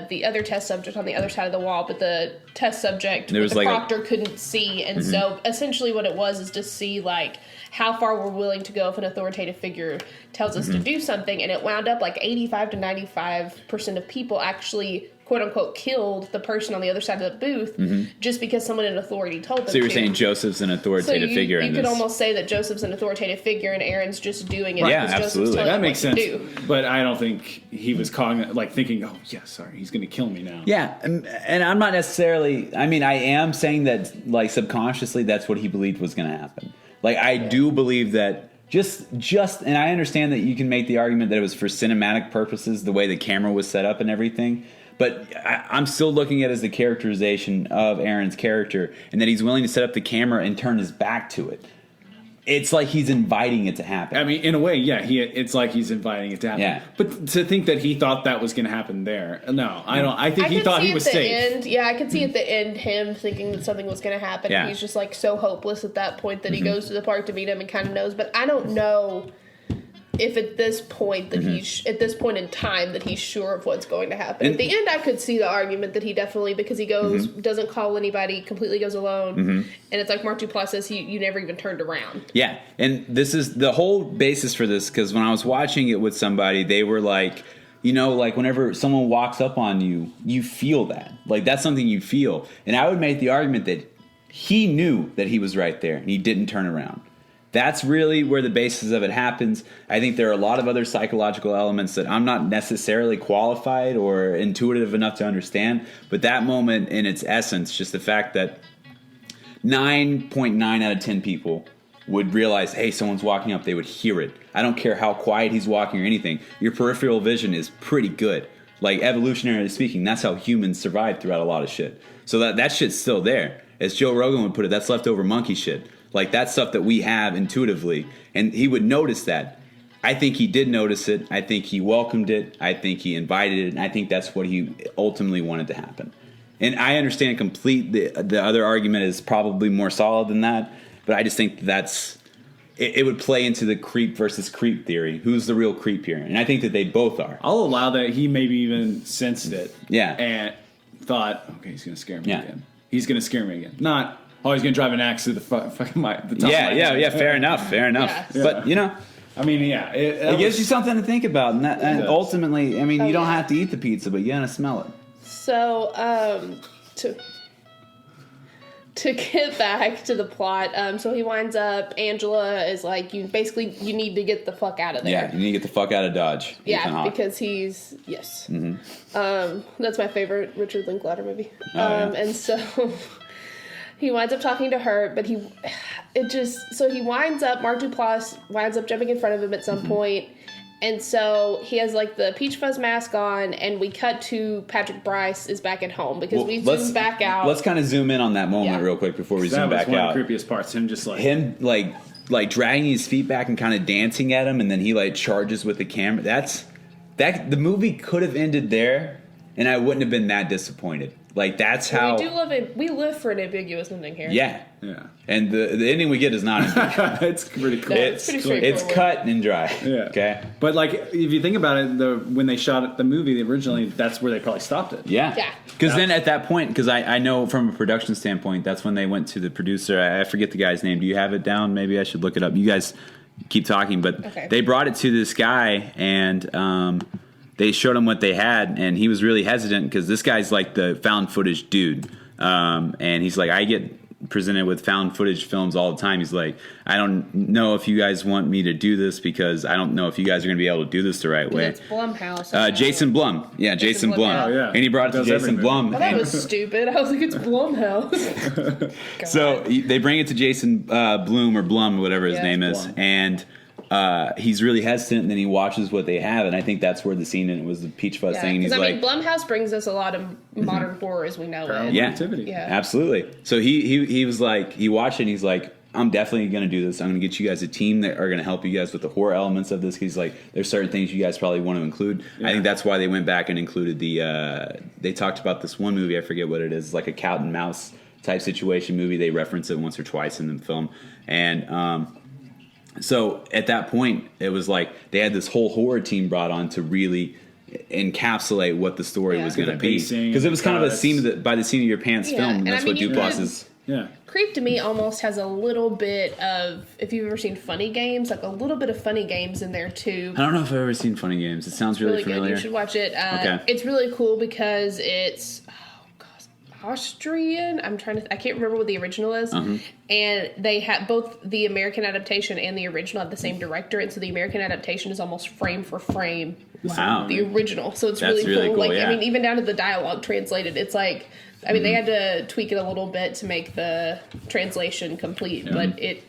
the other test subject on the other side of the wall, but the test subject There was the like proctor couldn't see, and so essentially what it was is to see like how far we're willing to go if an authoritative figure tells us to do something, and it wound up like 85 to 95% of people actually quote unquote killed the person on the other side of the booth just because someone in authority told them So you're to. saying Joseph's an authoritative figure you in could this? almost say that Joseph's an authoritative figure and Aaron's just doing it Yeah, because absolutely. Joseph's telling that him makes what sense. to do. But I don't think he was thinking, oh yeah, sorry, he's going to kill me now. Yeah, and I'm not necessarily. I mean, I am saying that like subconsciously, that's what he believed was going to happen. Like I do believe that. Just, and I understand that you can make the argument that it was for cinematic purposes, the way the camera was set up and everything. But I'm still looking at it as the characterization of Aaron's character, and that he's willing to set up the camera and turn his back to it. It's like he's inviting it to happen. I mean, in a way, yeah, it's like he's inviting it to happen. Yeah. But to think that he thought that was going to happen there, no, I don't. I think he could thought see he was at the safe. End, yeah, I could see at the end him thinking that something was going to happen. Yeah. And he's just like so hopeless at that point that he goes to the park to meet him and kind of knows. But I don't know if at this point that he's at this point in time that he's sure of what's going to happen. At the end, I could see the argument that he definitely, because he goes doesn't call anybody, completely goes alone, and it's like Mark Duplass says, you never even turned around. Yeah, and this is the whole basis for this, because when I was watching it with somebody, they were like, you know, like whenever someone walks up on you, you feel that. Like that's something you feel. And I would make the argument that he knew that he was right there and he didn't turn around. That's really where the basis of it happens. I think there are a lot of other psychological elements that I'm not necessarily qualified or intuitive enough to understand. But that moment in its essence, just the fact that 9.9 out of 10 people would realize, hey, someone's walking up, they would hear it. I don't care how quiet he's walking or anything. Your peripheral vision is pretty good. Like, evolutionarily speaking, that's how humans survive throughout a lot of shit. So that shit's still there. As Joe Rogan would put it, that's leftover monkey shit. Like, that's stuff that we have intuitively. And he would notice that. I think he did notice it. I think he welcomed it. I think he invited it. And I think that's what he ultimately wanted to happen. And I understand the other argument is probably more solid than that. But I just think it would play into the creep versus creep theory. Who's the real creep here? And I think that they both are. I'll allow that he maybe even sensed it. Yeah. And thought, okay, he's going to scare me Yeah. again. He's going to scare me again. Not, oh, he's going to drive an axe through the top of my head. Fair enough. Yeah. But, you know, I mean, yeah. it gives you something to think about. And does. ultimately, I mean, you don't yeah. have to eat the pizza, but you got to smell it. So, to get back to the plot, so he winds up, Angela is like, you need to get the fuck out of there. Yeah, you need to get the fuck out of Dodge. Ethan Yeah, Hawke. because he's, yes. That's my favorite Richard Linklater movie. Oh, yeah. And so he winds up talking to her, but he winds up, Mark Duplass winds up jumping in front of him at some point. And so he has like the peach fuzz mask on, and we cut to Patrick Bryce is back at home because we zoom back out. Let's kind of zoom in on that moment Yeah. real quick before we that zoom was back one out. of the creepiest parts. Him just like... Him like dragging his feet back and kind of dancing at him, and then he like charges with the camera. The movie could have ended there, and I wouldn't have been that disappointed. Like, that's how... We do love it. We live for an ambiguous ending here. Yeah. Yeah. And the ending we get is not ambiguous. It's pretty cool. No, it's pretty straightforward. It's cut and dry. Yeah. Okay? But like, if you think about it, when they shot the movie originally, that's where they probably stopped it. Yeah. Yeah. Because then at that point, because I know from a production standpoint, that's when they went to the producer. I forget the guy's name. Do you have it down? Maybe I should look it up. You guys keep talking. But Okay. they brought it to this guy, and they showed him what they had, and he was really hesitant because this guy's like the found footage dude. And he's like, I get presented with found footage films all the time. He's like, I don't know if you guys want me to do this because I don't know if you guys are going to be able to do this the right way. It's Blumhouse. Jason Blum. Yeah, Jason Blum. Blumhouse. Oh, yeah. And he brought it to Does Jason every Blum. I thought it was stupid. I was like, it's Blumhouse. God. So they bring it to Jason Bloom or Blum, whatever his Yeah, name it's is, Blum. and he's really hesitant. And then he watches what they have, and I think that's where the scene in it was the peach fuzz Yeah, thing. And he's 'cause, like, Blumhouse brings us a lot of modern horror as we know it. yeah, Activity. Yeah. absolutely. So he was like, he watched it, and he's like, I'm definitely going to do this. I'm going to get you guys a team that are going to help you guys with the horror elements of this. He's like, there's certain things you guys probably want to include. I think that's why they went back and included they talked about this one movie, I forget what it is, like a cat and mouse type situation movie. They reference it once or twice in the film. And so at that point, it was like they had this whole horror team brought on to really encapsulate what the story Yeah. was going to The be. pacing, Because it was kind of a cuts. scene by the seat of your pants Yeah, film. And and that's I mean, what you Duplass could- is. Yeah. Creep to me almost has a little bit of, if you've ever seen Funny Games, like a little bit of Funny Games in there too. I don't know if I've ever seen Funny Games. It sounds really, Really good. familiar. You should watch it. Okay. It's really cool because it's Austrian. I can't remember what the original is. Uh-huh. And they have both the American adaptation and the original have the same director, and so the American adaptation is almost frame for frame Wow. the original. So it's That's really cool, Like yeah. I mean, even down to the dialogue translated, it's like. I mean, they Mm-hmm. had to tweak it a little bit to make the translation complete, but it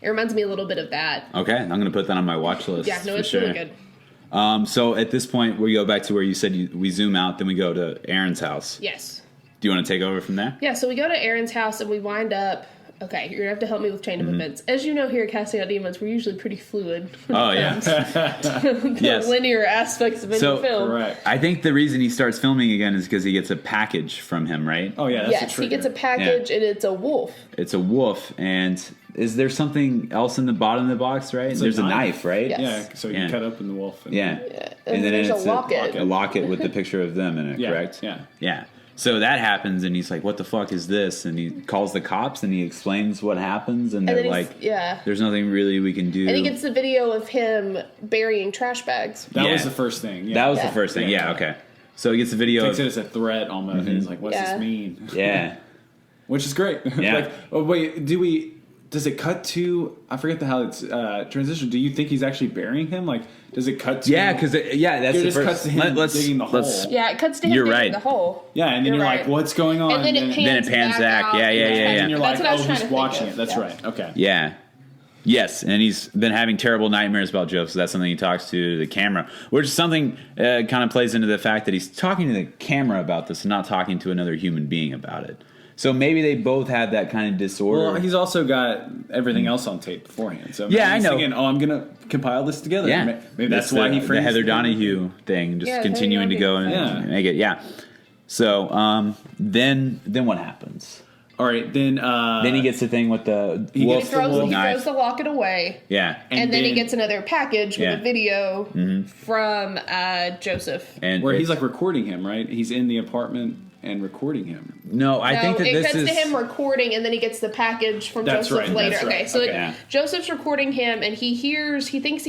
reminds me a little bit of that. Okay, I'm going to put that on my watch list. Yeah, no, for it's sure. really good. So at this point, we go back to where you said we zoom out, then we go to Aaron's house. Yes. Do you want to take over from there? Yeah, so we go to Aaron's house and we wind up. Okay, you're gonna have to help me with chain of events. As you know, here at Casting Out Demons, we're usually pretty fluid. when Oh, it yeah. comes to Yes. linear aspects of any So- film. Correct. I think the reason he starts filming again is because he gets a package from him, right? Oh yeah. That's Yes, the he gets a trigger. package and it's a wolf. It's a wolf, and is there something else in the bottom of the box, right? It's a There's a knife. knife, right? Yeah. Yeah. So you Yeah. cut open the wolf. And Yeah. And then there's a locket. A locket with the picture of them in it, Yeah, correct? yeah. Yeah. So that happens, and he's like, what the fuck is this? And he calls the cops, and he explains what happens, and And they're then he's, like, yeah. there's nothing really we can do. And he gets the video of him burying trash bags. That Yeah. was the first thing. Yeah. That was Yeah. the first thing. Yeah. Yeah, okay. So he gets the video takes of, it as a threat almost. And he's like, "What's Yeah. this mean?" yeah. Which is great. Yeah. Like, oh wait, do we does it cut to? I forget how it's transitioned. Do you think he's actually burying him? Like, does it cut to? Yeah, because that's It the just first. cuts to him digging the hole. Yeah, it cuts to him You're digging right. the hole. Yeah, and then you're right. like, what's going on? And then it pans back. out. Yeah. And you're That's like, what I was oh, trying he's to think watching of. it. That's Yeah. right. Okay. Yeah. Yes, and he's been having terrible nightmares about Joseph. So that's something he talks to the camera, which is something kind of plays into the fact that he's talking to the camera about this and not talking to another human being about it. So maybe they both had that kind of disorder. Well, he's also got everything else on tape beforehand. So Yeah, he's I know. thinking, oh, I'm gonna compile this together. Yeah, Maybe that's why he the frames Heather the- Donahue thing, just Yeah, continuing to Heather go and Donahue. make it. Yeah. So then what happens? All right, then Then he gets the thing with the He wolf gets He throws knife. the locket away. Yeah, And then he then- gets another package with Yeah. a video from Joseph. and where he's it's- like recording him, right? He's in the apartment and recording him. no, I think that it this cuts is to him recording, and then he gets the package from That's Joseph right, later. that's right. Okay, so Okay. Yeah. Joseph's recording him, and he thinks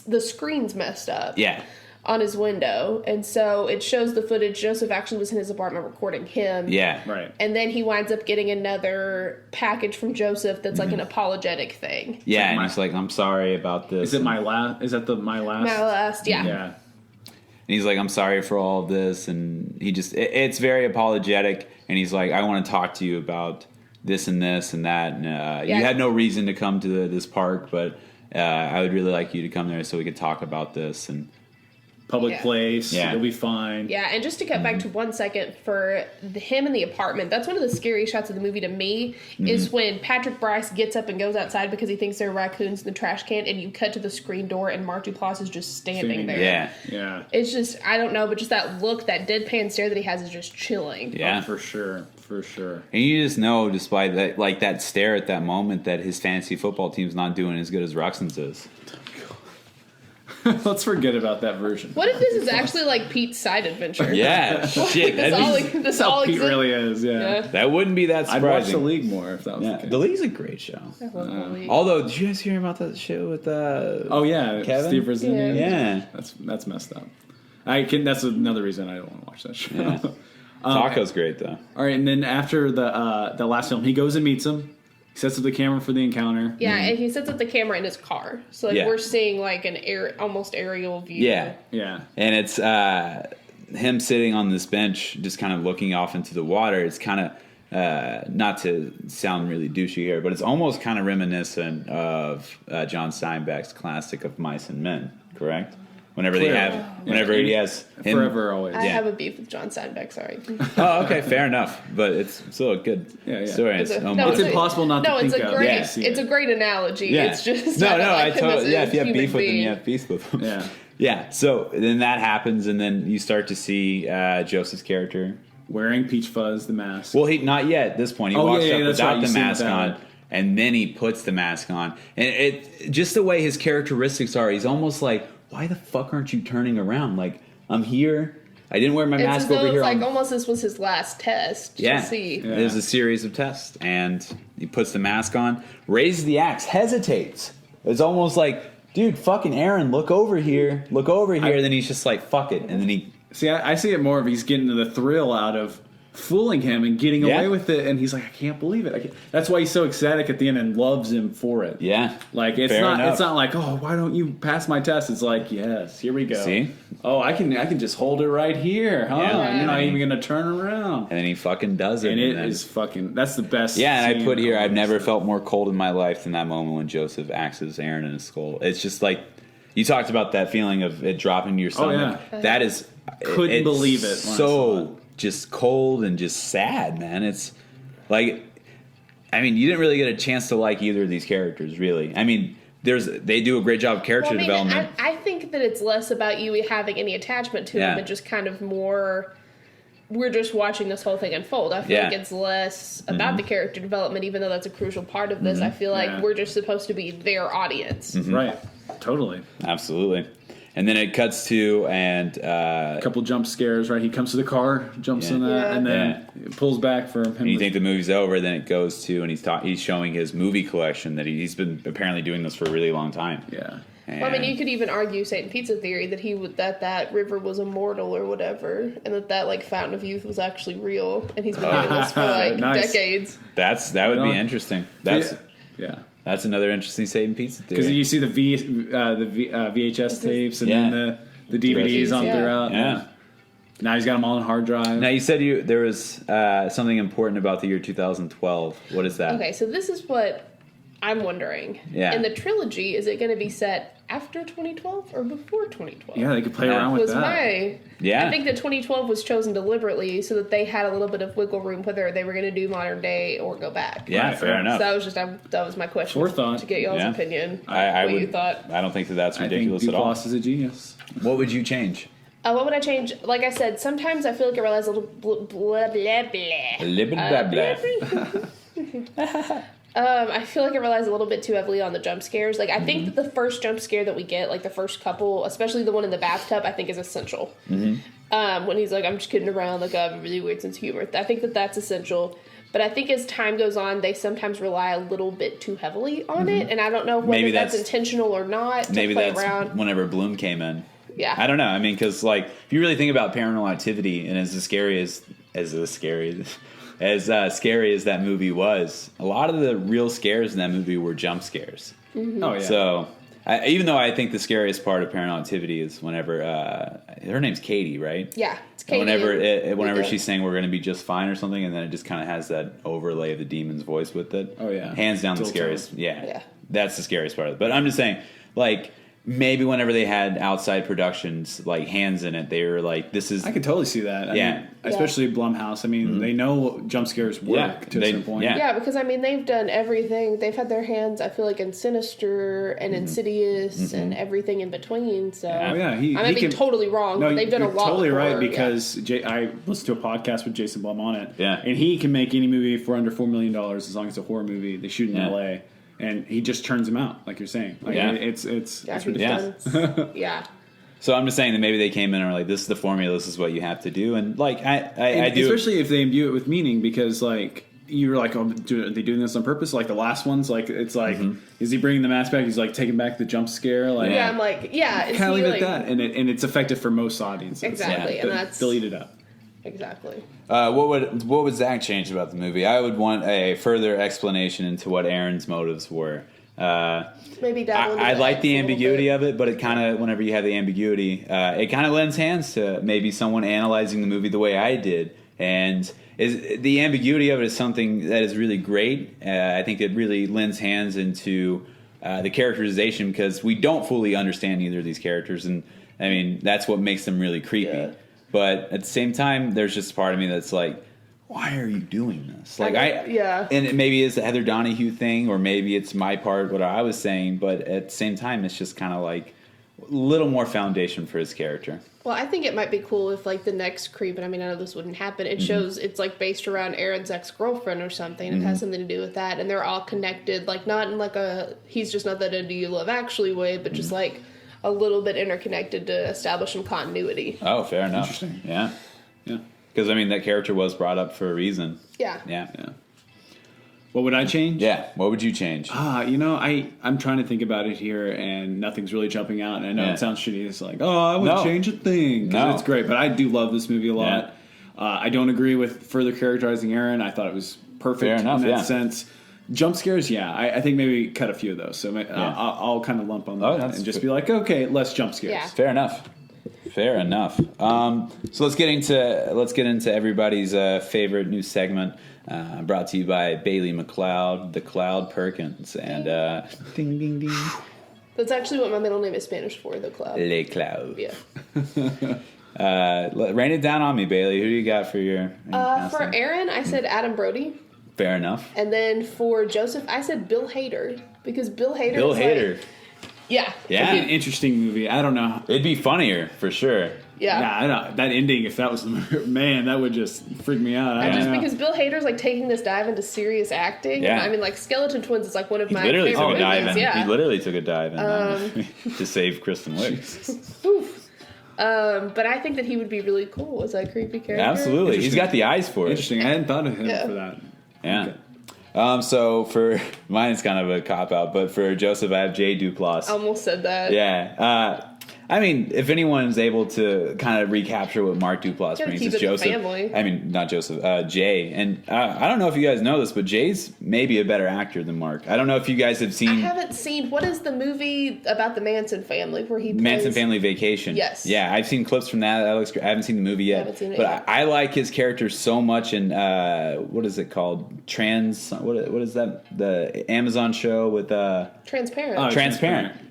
the screen's messed up. yeah. On his window, and so it shows the footage. Joseph actually was in his apartment recording him. Yeah. Right. And then he winds up getting another package from Joseph that's like an apologetic thing. Yeah, and my- he's like, I'm sorry about this. Is it my last? Is that my last? My last, yeah. Yeah. And he's like, I'm sorry for all of this. And he just, it's very apologetic. And he's like, I want to talk to you about this and this and that. And you had no reason to come to this park, but I would really like you to come there so we could talk about this. And Public Yeah. place. Yeah. You'll be fine. Yeah, and just to cut back to 1 second for him in the apartment, that's one of the scary shots of the movie to me, is when Patrick Bryce gets up and goes outside because he thinks there are raccoons in the trash can, and you cut to the screen door and Mark Duplass is just standing there. yeah. Yeah. It's just, I don't know, but just that look, that deadpan stare that he has is just chilling. Yeah. Oh, for sure. For sure. And you just know, despite that, like that stare at that moment, that his fantasy football team's not doing as good as Ruxin's is. Let's forget about that version. What if this is actually like Pete's side adventure? Yeah, shit. This that'd all, be- this That's how all Pete exists? really is. Yeah. Yeah. that wouldn't be that I'd watch the surprising. league more if that was Yeah, the case. the League's a great show. I love the league. Although, did you guys hear about that show with Oh yeah, Kevin? Steve Rizzuti. Yeah. Yeah. That's messed up. That's another reason I don't want to watch that show. Yeah. Taco's great though. All right, and then after the last film, he goes and meets him. He sets up the camera for the encounter. Yeah, and he sets up the camera in his car, so like Yeah. we're seeing like an almost aerial view. Yeah. Yeah. And it's him sitting on this bench, just kind of looking off into the water. It's kind of, not to sound really douchey here, but it's almost kind of reminiscent of John Steinbeck's classic of Mice and Men, correct? Whenever Clearly. whenever he has him. Forever, always. I Yeah. have a beef with John Steinbeck. Sorry. Oh, okay, fair enough. But it's still a good Yeah. story. It's a- It's no, almost- It's impossible not to no, it's think a of. great. Yeah. It's a great analogy. Yeah. It's just no. I I like him as totally. a Yeah, if you have human beef with him, being. you have beef with him. Yeah. Yeah. So then that happens, and then you start to see Joseph's character. Wearing peach fuzz, the mask. Well, he not yet. At this point, he Oh, walks yeah, up yeah, that's without right, the you see him mask without on, it. and then he puts the mask on. And it just the way his characteristics are. He's almost like, why the fuck aren't you turning around? Like, I'm here. I didn't wear my It's mask as though over it's here. like on- almost this was his last test. Yeah. To see. Yeah. There's a series of tests, and he puts the mask on, raises the axe, hesitates. It's almost like, dude, fucking Aaron, look over here. Then he's just like, fuck it, and then he. See, I see it more of he's getting the thrill out of fooling him and getting Yeah. away with it, and he's like, I can't believe it. That's why he's so ecstatic at the end and loves him for it. Yeah. Like it's Fair not enough. it's not like, oh, why don't you pass my test? It's like, yes, here we go. See? Oh, I can just hold it right here, huh? Yeah. You're not even gonna turn around. And then he fucking does it. And it then- is fucking that's the best. Yeah, and I scene put here, of I've all never this. felt more cold in my life than that moment when Joseph axes Aaron in his skull. It's just like, you talked about that feeling of it dropping to your stomach. yeah. That is. Couldn't it's believe it when I saw So it. just cold and just sad, man. It's like, I mean, you didn't really get a chance to like either of these characters, really. I mean, they do a great job of character Well, I mean, development. I think that it's less about you having any attachment to Yeah. him and just kind of more. We're just watching this whole thing unfold. I feel Yeah. like it's less about the character development, even though that's a crucial part of this. I feel like Yeah. we're just supposed to be their audience. Right. Totally. Absolutely. And then it cuts to, and A couple jump scares, right? He comes to the car, jumps Yeah. in that, Yeah. and then it pulls back for him. and you think the movie's over, then it goes to, and he's showing his movie collection that he's been apparently doing this for a really long time. yeah. And Well, I mean, you could even argue Satan Pizza theory that that river was immortal or whatever, and that like fountain of youth was actually real, and he's been doing this for like Nice. decades. that would Right be on. interesting. That's Yeah. That's another interesting Satan pizza theory. Because you see the VHS tapes and Yeah. then the DVDs on Yeah. throughout. Yeah. Now he's got them all on a hard drive. Now you said there was something important about the year 2012. What is that? Okay, so this is what I'm wondering. Yeah. In the trilogy, is it going to be set after 2012 or before 2012? Yeah, they could play Yeah. around with Was that. my Yeah. I think that 2012 was chosen deliberately so that they had a little bit of wiggle room whether they were going to do modern day or go back. Yeah, Right, fair yeah. enough. So that was just that was my question Forethought. to get y'all's Yeah. opinion. I what would. you thought. I don't think that's I think ridiculous at all. Duplass is a genius. What would you change? What would I change? Like I said, sometimes I feel like I realize a little blah blah blah. Blah, blah, blah. I feel like I relies a little bit too heavily on the jump scares. Like, I think that the first jump scare that we get, like the first couple, especially the one in the bathtub, I think is essential. When he's like, I'm just kidding around, like, I have a really weird sense of humor. I think that that's essential. But I think as time goes on, they sometimes rely a little bit too heavily on it. And I don't know whether Maybe that's that's- intentional or not to Maybe play that's around. whenever Bloom came in. Yeah. I don't know. I mean, because like if you really think about Paranormal Activity, and as scary as that movie was, a lot of the real scares in that movie were jump scares. Oh, yeah. So even though I think the scariest part of Paranormal Activity is whenever her name's Katie, right? Yeah. It's And Katie whenever with she's saying we're going to be just fine or something, and then it just kind of has that overlay of the demon's voice with it. Oh, yeah. Hands down the Tilt scariest. tone. Yeah, that's the scariest part of it. But I'm just saying, like, maybe whenever they had outside productions, like, hands in it, they were like, this is... I could totally see that. I Yeah. mean, especially Blumhouse. I mean, they know jump scares work Yeah, to a they- certain point. yeah. Yeah, because I mean they've done everything. They've had their hands, I feel like, in Sinister and Insidious and everything in between. So Yeah. Oh, yeah. I might he be can, totally wrong. No, but they've done a you're lot. totally with right horror, because I listened to a podcast with Jason Blum on it. Yeah. And he can make any movie for under $4 million as long as it's a horror movie. They shoot in Yeah. LA. And he just turns them out, like you're saying. Like, Yeah. It's Yeah, it's he's ridiculous. done- yeah. So I'm just saying that maybe they came in and were like, this is the formula, this is what you have to do. And, like, I do... Especially if they imbue it with meaning, because, like, you're like, oh, are they doing this on purpose? Like, the last one's, like, it's like, is he bringing the mask back? He's, like, taking back the jump scare? Like, Yeah, I'm like, yeah, it's kind of leave like, it at that. And it's effective for most audiences. Exactly, Yeah. and that's Delete it up. exactly. what would Zach change about the movie? I would want a further explanation into what Aaron's motives were. Maybe dabble into I like the X a little ambiguity bit. of it, but it kind of, whenever you have the ambiguity, it kind of lends hands to maybe someone analyzing the movie the way I did. And the ambiguity of it is something that is really great. I think it really lends hands into the characterization, because we don't fully understand either of these characters. And I mean, that's what makes them really creepy. Yeah. But at the same time, there's just a part of me that's like, why are you doing this? Like yeah. And it maybe it's the Heather Donahue thing, or maybe it's my part, what I was saying. But at the same time, it's just kind of like a little more foundation for his character. Well, I think it might be cool if, like, the next creep, and I mean, I know this wouldn't happen, it shows it's, like, based around Aaron's ex-girlfriend or something. It has something to do with that, and they're all connected, like, not in, like, a he's just not that into you Love Actually way, but just, like, a little bit interconnected to establish some continuity. Oh, fair enough. Interesting. Yeah. Yeah. Because, I mean, that character was brought up for a reason. Yeah. Yeah. Yeah. What would I change? Yeah. What would you change? You know, I'm trying to think about it here, and nothing's really jumping out. And I know Yeah. it sounds shitty. It's like, oh, I wouldn't No. change a thing. 'Cause No. it's great, but I do love this movie a lot. I don't agree with further characterizing Aaron. I thought it was perfect Fair enough, in that yeah. sense. Jump scares, yeah. I think maybe cut a few of those. So I'll kind of lump on Oh, that that's and just good. be like, okay, less jump scares. Yeah. Fair enough. Fair enough. So let's get into everybody's favorite new segment, brought to you by Bailey McLeod, the Cloud Perkins, and ding ding ding, That's actually what my middle name is Spanish for, the cloud. Le Cloud. Yeah. Rain it down on me, Bailey. Who do you got for your? For casting? Aaron, I said Adam Brody. Fair enough. And then for Joseph, I said Bill Hader. Because Bill Hader Bill is like- Hader. yeah. Yeah. An interesting movie. I don't know. It'd be funnier for sure. Yeah. Yeah, I don't, that ending, if that was the movie, man, that would just freak me out. I And don't just know. because Bill Hader's like taking this dive into serious acting. Yeah. I mean, like Skeleton Twins is like one of He my literally favorite took a dive movies. in. Yeah. He literally took a dive in to save Kristen Wiig. Oof. But I think that he would be really cool as a creepy character. Absolutely, he's got the eyes for it. Interesting. I hadn't thought of him Yeah. for that. Yeah. Okay. So for mine, it's kind of a cop out, but for Joseph, I have Jay Duplass. I almost said that. Yeah. I mean, if anyone is able to kind of recapture what Mark Duplass Gotta brings, keep it's it in the Joseph. family. I mean, not Joseph, Jay. And I don't know if you guys know this, but Jay's maybe a better actor than Mark. I don't know if you guys have I seen haven't seen, what is the movie about the Manson family where he plays? Manson Family Vacation. Yes. Yeah, I've seen clips from that. That looks great. I haven't seen the movie yet. haven't seen it but yet. I like his character so much in, what is it called? What is that? The Amazon show with... Transparent. Oh,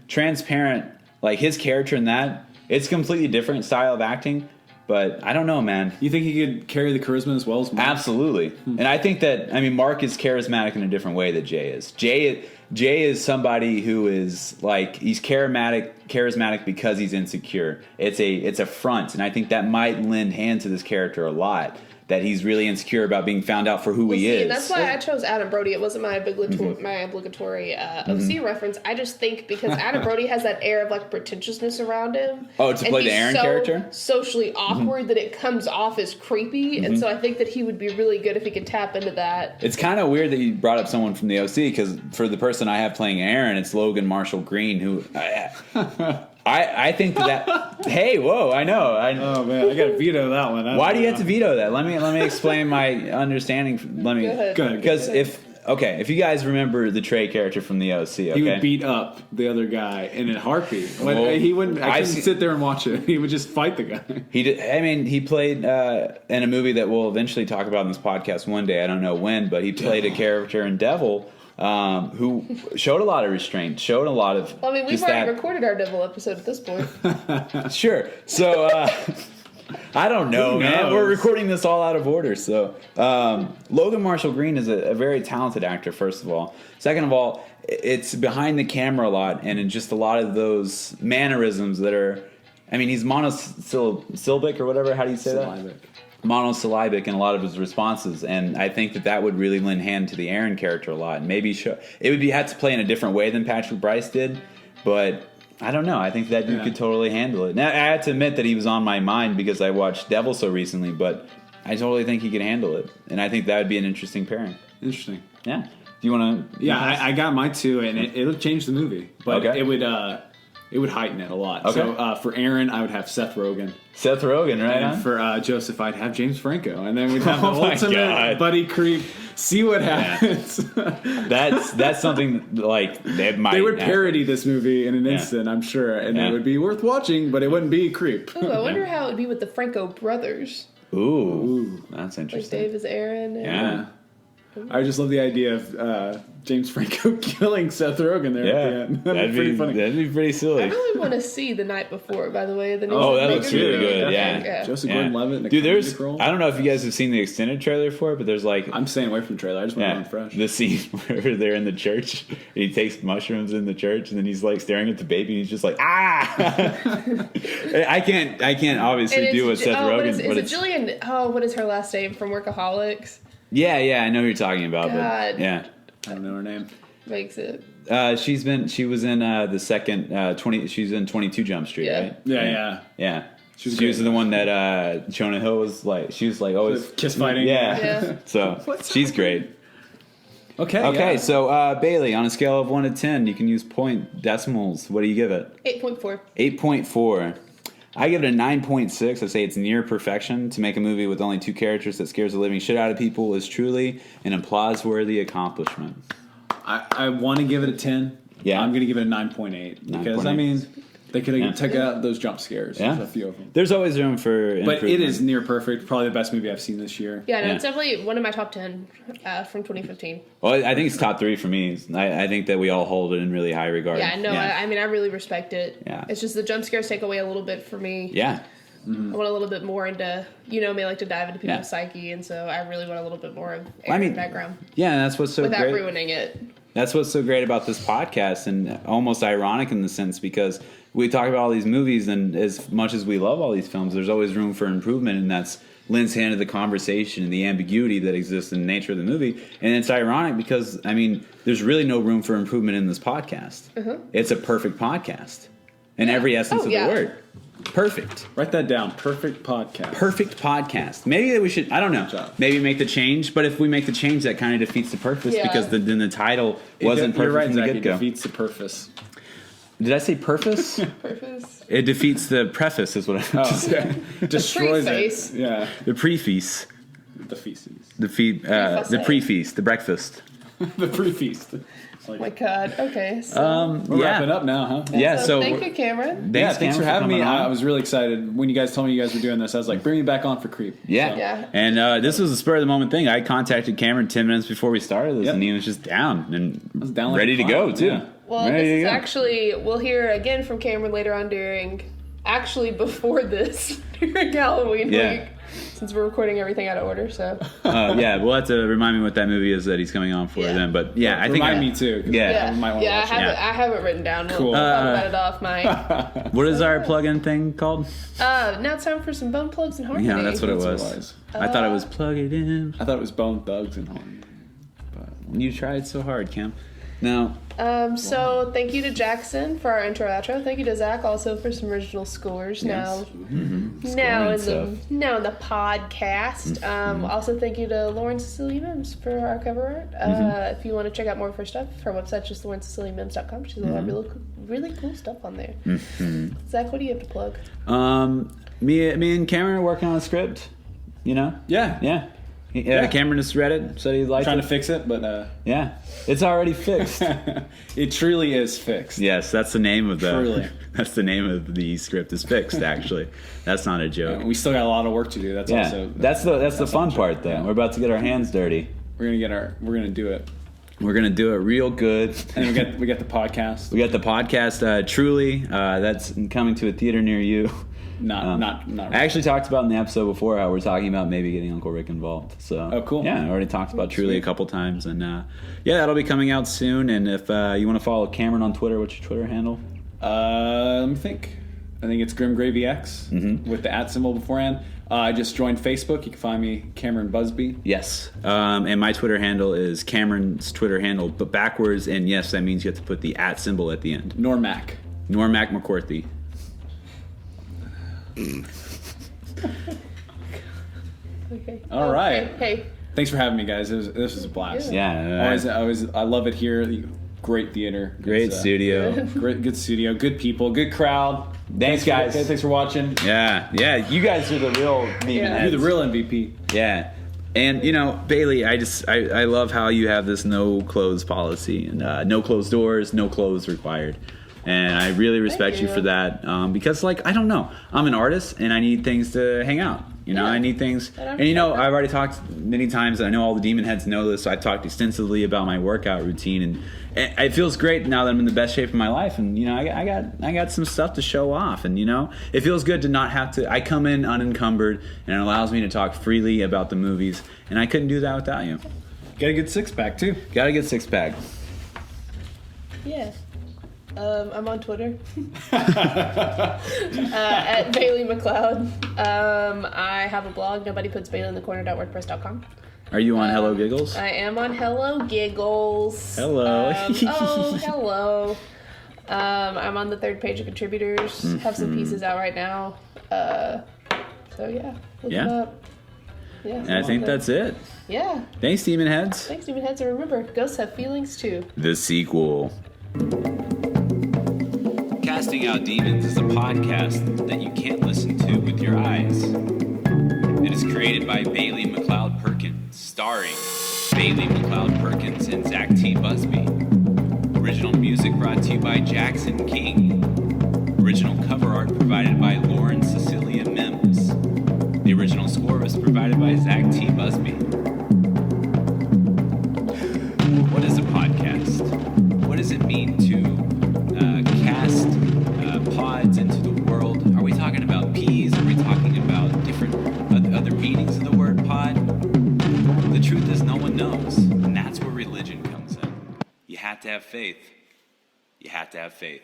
Transparent. Like his character in that, it's a completely different style of acting, but I don't know, man. You think he could carry the charisma as well as Mark? Absolutely. And I think that, I mean, Mark is charismatic in a different way that Jay is. Jay is somebody who is like, he's charismatic because he's insecure. It's a front, and I think that might lend hand to this character a lot. That he's really insecure about being found out for who he is. And that's why I chose Adam Brody. It wasn't my obligatory OC reference. I just think because Adam Brody has that air of like pretentiousness around him. Oh, to and play the he's Aaron so character? socially awkward that it comes off as creepy. And so I think that he would be really good if he could tap into that. It's kind of weird that you brought up someone from the OC because for the person I have playing Aaron, it's Logan Marshall Green, who I think that. Hey, whoa! I know. Oh man, I got to veto that one. Why do you have to veto that? Let me explain my understanding. Let me Go ahead. Go ahead. because if you guys remember the Trey character from the OC, okay, He would beat up the other guy in a heartbeat. Well, He wouldn't. I I've couldn't seen- sit there and watch it. He would just fight the guy. He did. I mean, he played in a movie that we'll eventually talk about in this podcast one day. I don't know when, but he played a character in Devil who showed a lot of restraint, showed a lot of. Well, I mean, we've just already that- recorded our Devil episode at this point. Sure. So I don't know, Who man. knows? We're recording this all out of order. So Logan Marshall Green is a very talented actor. First of all, second of all, it's behind the camera a lot, and in just a lot of those mannerisms that are. I mean, he's monosyllabic or whatever. How do you say that? Monosyllabic in a lot of his responses, and I think that would really lend hand to the Aaron character a lot. And maybe it would have to play in a different way than Patrick Bryce did, but I don't know. I think that dude could totally handle it. Now, I have to admit that he was on my mind because I watched Devil so recently, but I totally think he could handle it, and I think that would be an interesting pairing. Interesting. Yeah. Do you want to? Yeah, I got mine too, and it'll change the movie, but Okay. it would heighten it a lot. Okay. So for Aaron, I would have Seth Rogen. Seth Rogen, right? And on? for Joseph, I'd have James Franco, and then we'd have the Oh my ultimate God. buddy creep. See what happens. That's something like they might. They would parody this movie in an Yeah. instant, I'm sure, and Yeah. it would be worth watching, but it wouldn't be creep. Ooh, I wonder how it would be with the Franco brothers. Ooh, that's Like interesting. Dave is Aaron. And Yeah. I just love the idea of James Franco killing Seth Rogen there at the Yeah, end. that'd be pretty I silly. really want to see The Night Before, by the way. The new Oh, that Megan looks really movie. good. Yeah. Yeah. Joseph Yeah. Gordon-Levitt in a Dude, comedic role. I don't know if you guys have seen the extended trailer for it, but there's like I'm staying away from the trailer. I just want to run fresh. the scene where they're in the church. And he takes mushrooms in the church, and then he's like staring at the baby, and he's just like, ah. I can't obviously And do what it's- Seth Rogen, is but it it's Jillian? Oh, what is her last name from Workaholics? yeah, I know who you're talking about, God. but yeah. I don't know her name. Makes it. She was in the second 20. She's in 22 Jump Street, Yeah. right? Yeah. She was was great. the one that Jonah Hill was like. She was like always Kiss fighting. Yeah. Yeah. So she's great. Okay. Okay, yeah. so Bailey, on a scale of 1 to 10, you can use point decimals. What do you give it? 8.4. 8.4. I give it a 9.6. I say it's near perfection. To make a movie with only 2 characters that scares the living shit out of people is truly an applause-worthy accomplishment. I want to give it a 10. Yeah. I'm going to give it a 9.8 because 9.8. I mean they could have Yeah. took out those jump scares. Yeah. A few of them. There's always room for improvement. But it is near perfect. Probably the best movie I've seen this year. Yeah, no, Yeah. it's definitely one of my top 10 from 2015. Well, I think it's top 3 for me. I think that we all hold it in really high regard. Yeah, no, I mean, I really respect it. Yeah. It's just the jump scares take away a little bit for me. Yeah. I want a little bit more into, me, I like to dive into people's Yeah. psyche, and so I really want a little bit more of I mean, background Yeah, and that's what's so without great. ruining it. That's what's so great about this podcast, and almost ironic in the sense because we talk about all these movies, and as much as we love all these films, there's always room for improvement, and that's lends hand to the conversation and the ambiguity that exists in the nature of the movie. And it's ironic because, I mean, there's really no room for improvement in this podcast. It's a perfect podcast in every essence Oh, of yeah. the word. Perfect. Write that down. Perfect podcast. Perfect podcast. Maybe we should, I don't know, job. maybe make the change, but if we make the change, that kind of defeats the purpose Yeah. because then the title wasn't You're perfect right, from the Zach. It get-go. defeats the purpose. Did I say purpose? Purpose. It defeats the preface, is what I meant to say. Destroys preface. it. Yeah. The pre-feast. The feces. The pre-feast. The breakfast. The pre-feast. Oh my God. Okay. So, We're wrapping up now, huh? Yeah, so thank you, Cameron. Thanks Cameron, for having me. coming on. I was really excited when you guys told me you guys were doing this. I was like, bring me back on for Creep. Yeah. Yeah. And this was a spur of the moment thing. I contacted Cameron 10 minutes before we started this, Yep. and he was just down and was down like ready a to clown, go, too. yeah. Well, Ready this to is go. actually, we'll hear again from Cameron later on actually before this, during Halloween Yeah. week, since we're recording everything out of order, so. Yeah, we'll have to remind me what that movie is that he's coming on for Yeah. then. But yeah, I think Remind me too. 'Cause Yeah. I might want to I watch have it. it. I have it written down. We'll Cool. talk about it off my. What is our plug-in thing called? Now it's time for some bone plugs and harmony. Yeah, that's what it That's what was. it was. I thought it was plug it in. I thought it was Bone Thugs and Harmony. You tried so hard, Cam. Now, So thank you to Jackson for our intro outro. Thank you to Zach also for some original scores. Yes. Now in stuff. the podcast. Also thank you to Lauren Cecilia Mims for our cover art. If you want to check out more of her stuff, her website's just laurenceciliamims.com. She's a lot of really cool stuff on there. Zach, what do you have to plug? me and Cameron are working on a script. You know? Yeah. Yeah. Yeah. Cameron just read it, said he liked Trying it. to fix it, but Yeah, it's already fixed. it truly is fixed. Yes, that's the name of the. Truly. That's the name of the script. Is fixed. Actually, that's not a joke. We still got a lot of work to do. That's Yeah, also that's the fun part though. Yeah. We're about to get our hands dirty. we're gonna do it. We're gonna do it real good. And we got the podcast. We got the podcast. Truly, that's coming to a theater near you. Not I actually talked about in the episode before how we're talking about maybe getting Uncle Rick involved. So Oh, cool. Yeah, I already talked about Truly Sweet. a couple times, and yeah, that'll be coming out soon. And if you want to follow Cameron on Twitter, what's your Twitter handle? Let me think. I think it's Grim Gravy X with the @ symbol beforehand. I just joined Facebook. You can find me Cameron Busby. Yes, and my Twitter handle is Cameron's Twitter handle, but backwards. And yes, that means you have to put the @ symbol at the end. Normac. Normac McCourthy. Okay. All right. Hey. Thanks for having me, guys. This was a blast. Yeah, I love it here. Great theater. great It's, studio. Good studio. Good people. Good crowd. Thanks, guys. Thanks for watching. Yeah, you guys are the real demon Yeah. heads. You're the real MVP. Yeah. And, you know, Bailey, I love how you have this no clothes policy and no closed doors, no clothes required. And I really respect you you. for that because, like, I don't know. I'm an artist and I need things to hang out. You know, Yeah. I need things. I don't And, you know, care. I've already talked many times. I know all the demon heads know this. So I've talked extensively about my workout routine. And it feels great now that I'm in the best shape of my life. And, you know, I got some stuff to show off. And, you know, it feels good to not have to. I come in unencumbered and it allows me to talk freely about the movies. And I couldn't do that without you. Got a good 6-pack too. Got to get 6-pack. Yeah. I'm on Twitter at Bailey McLeod. I have a blog, nobodyputsbaileyinthecorner.wordpress.com. Are you on Hello Giggles? I am on Hello Giggles. Hello. Hello. I'm on the third page of contributors. Have some pieces out right now. So yeah, look Yeah. it up. Yeah. And I think that's it. Yeah. Thanks, Demon Heads. Thanks, Demon Heads, and remember, ghosts have feelings too. The sequel. Casting Out Demons is a podcast that you can't listen to with your eyes. It is created by Bailey McLeod Perkins, starring Bailey McLeod Perkins and Zach T. Busby. Original music brought to you by Jackson King. Original cover art provided by Lauren Cecilia Mims. The original score was provided by Zach T. Busby. What is a podcast? What does it mean to cast pods into the world? Are we talking about peas? Are we talking about different other meanings of the word pod? The truth is no one knows, and that's where religion comes in. You have to have faith. You have to have faith.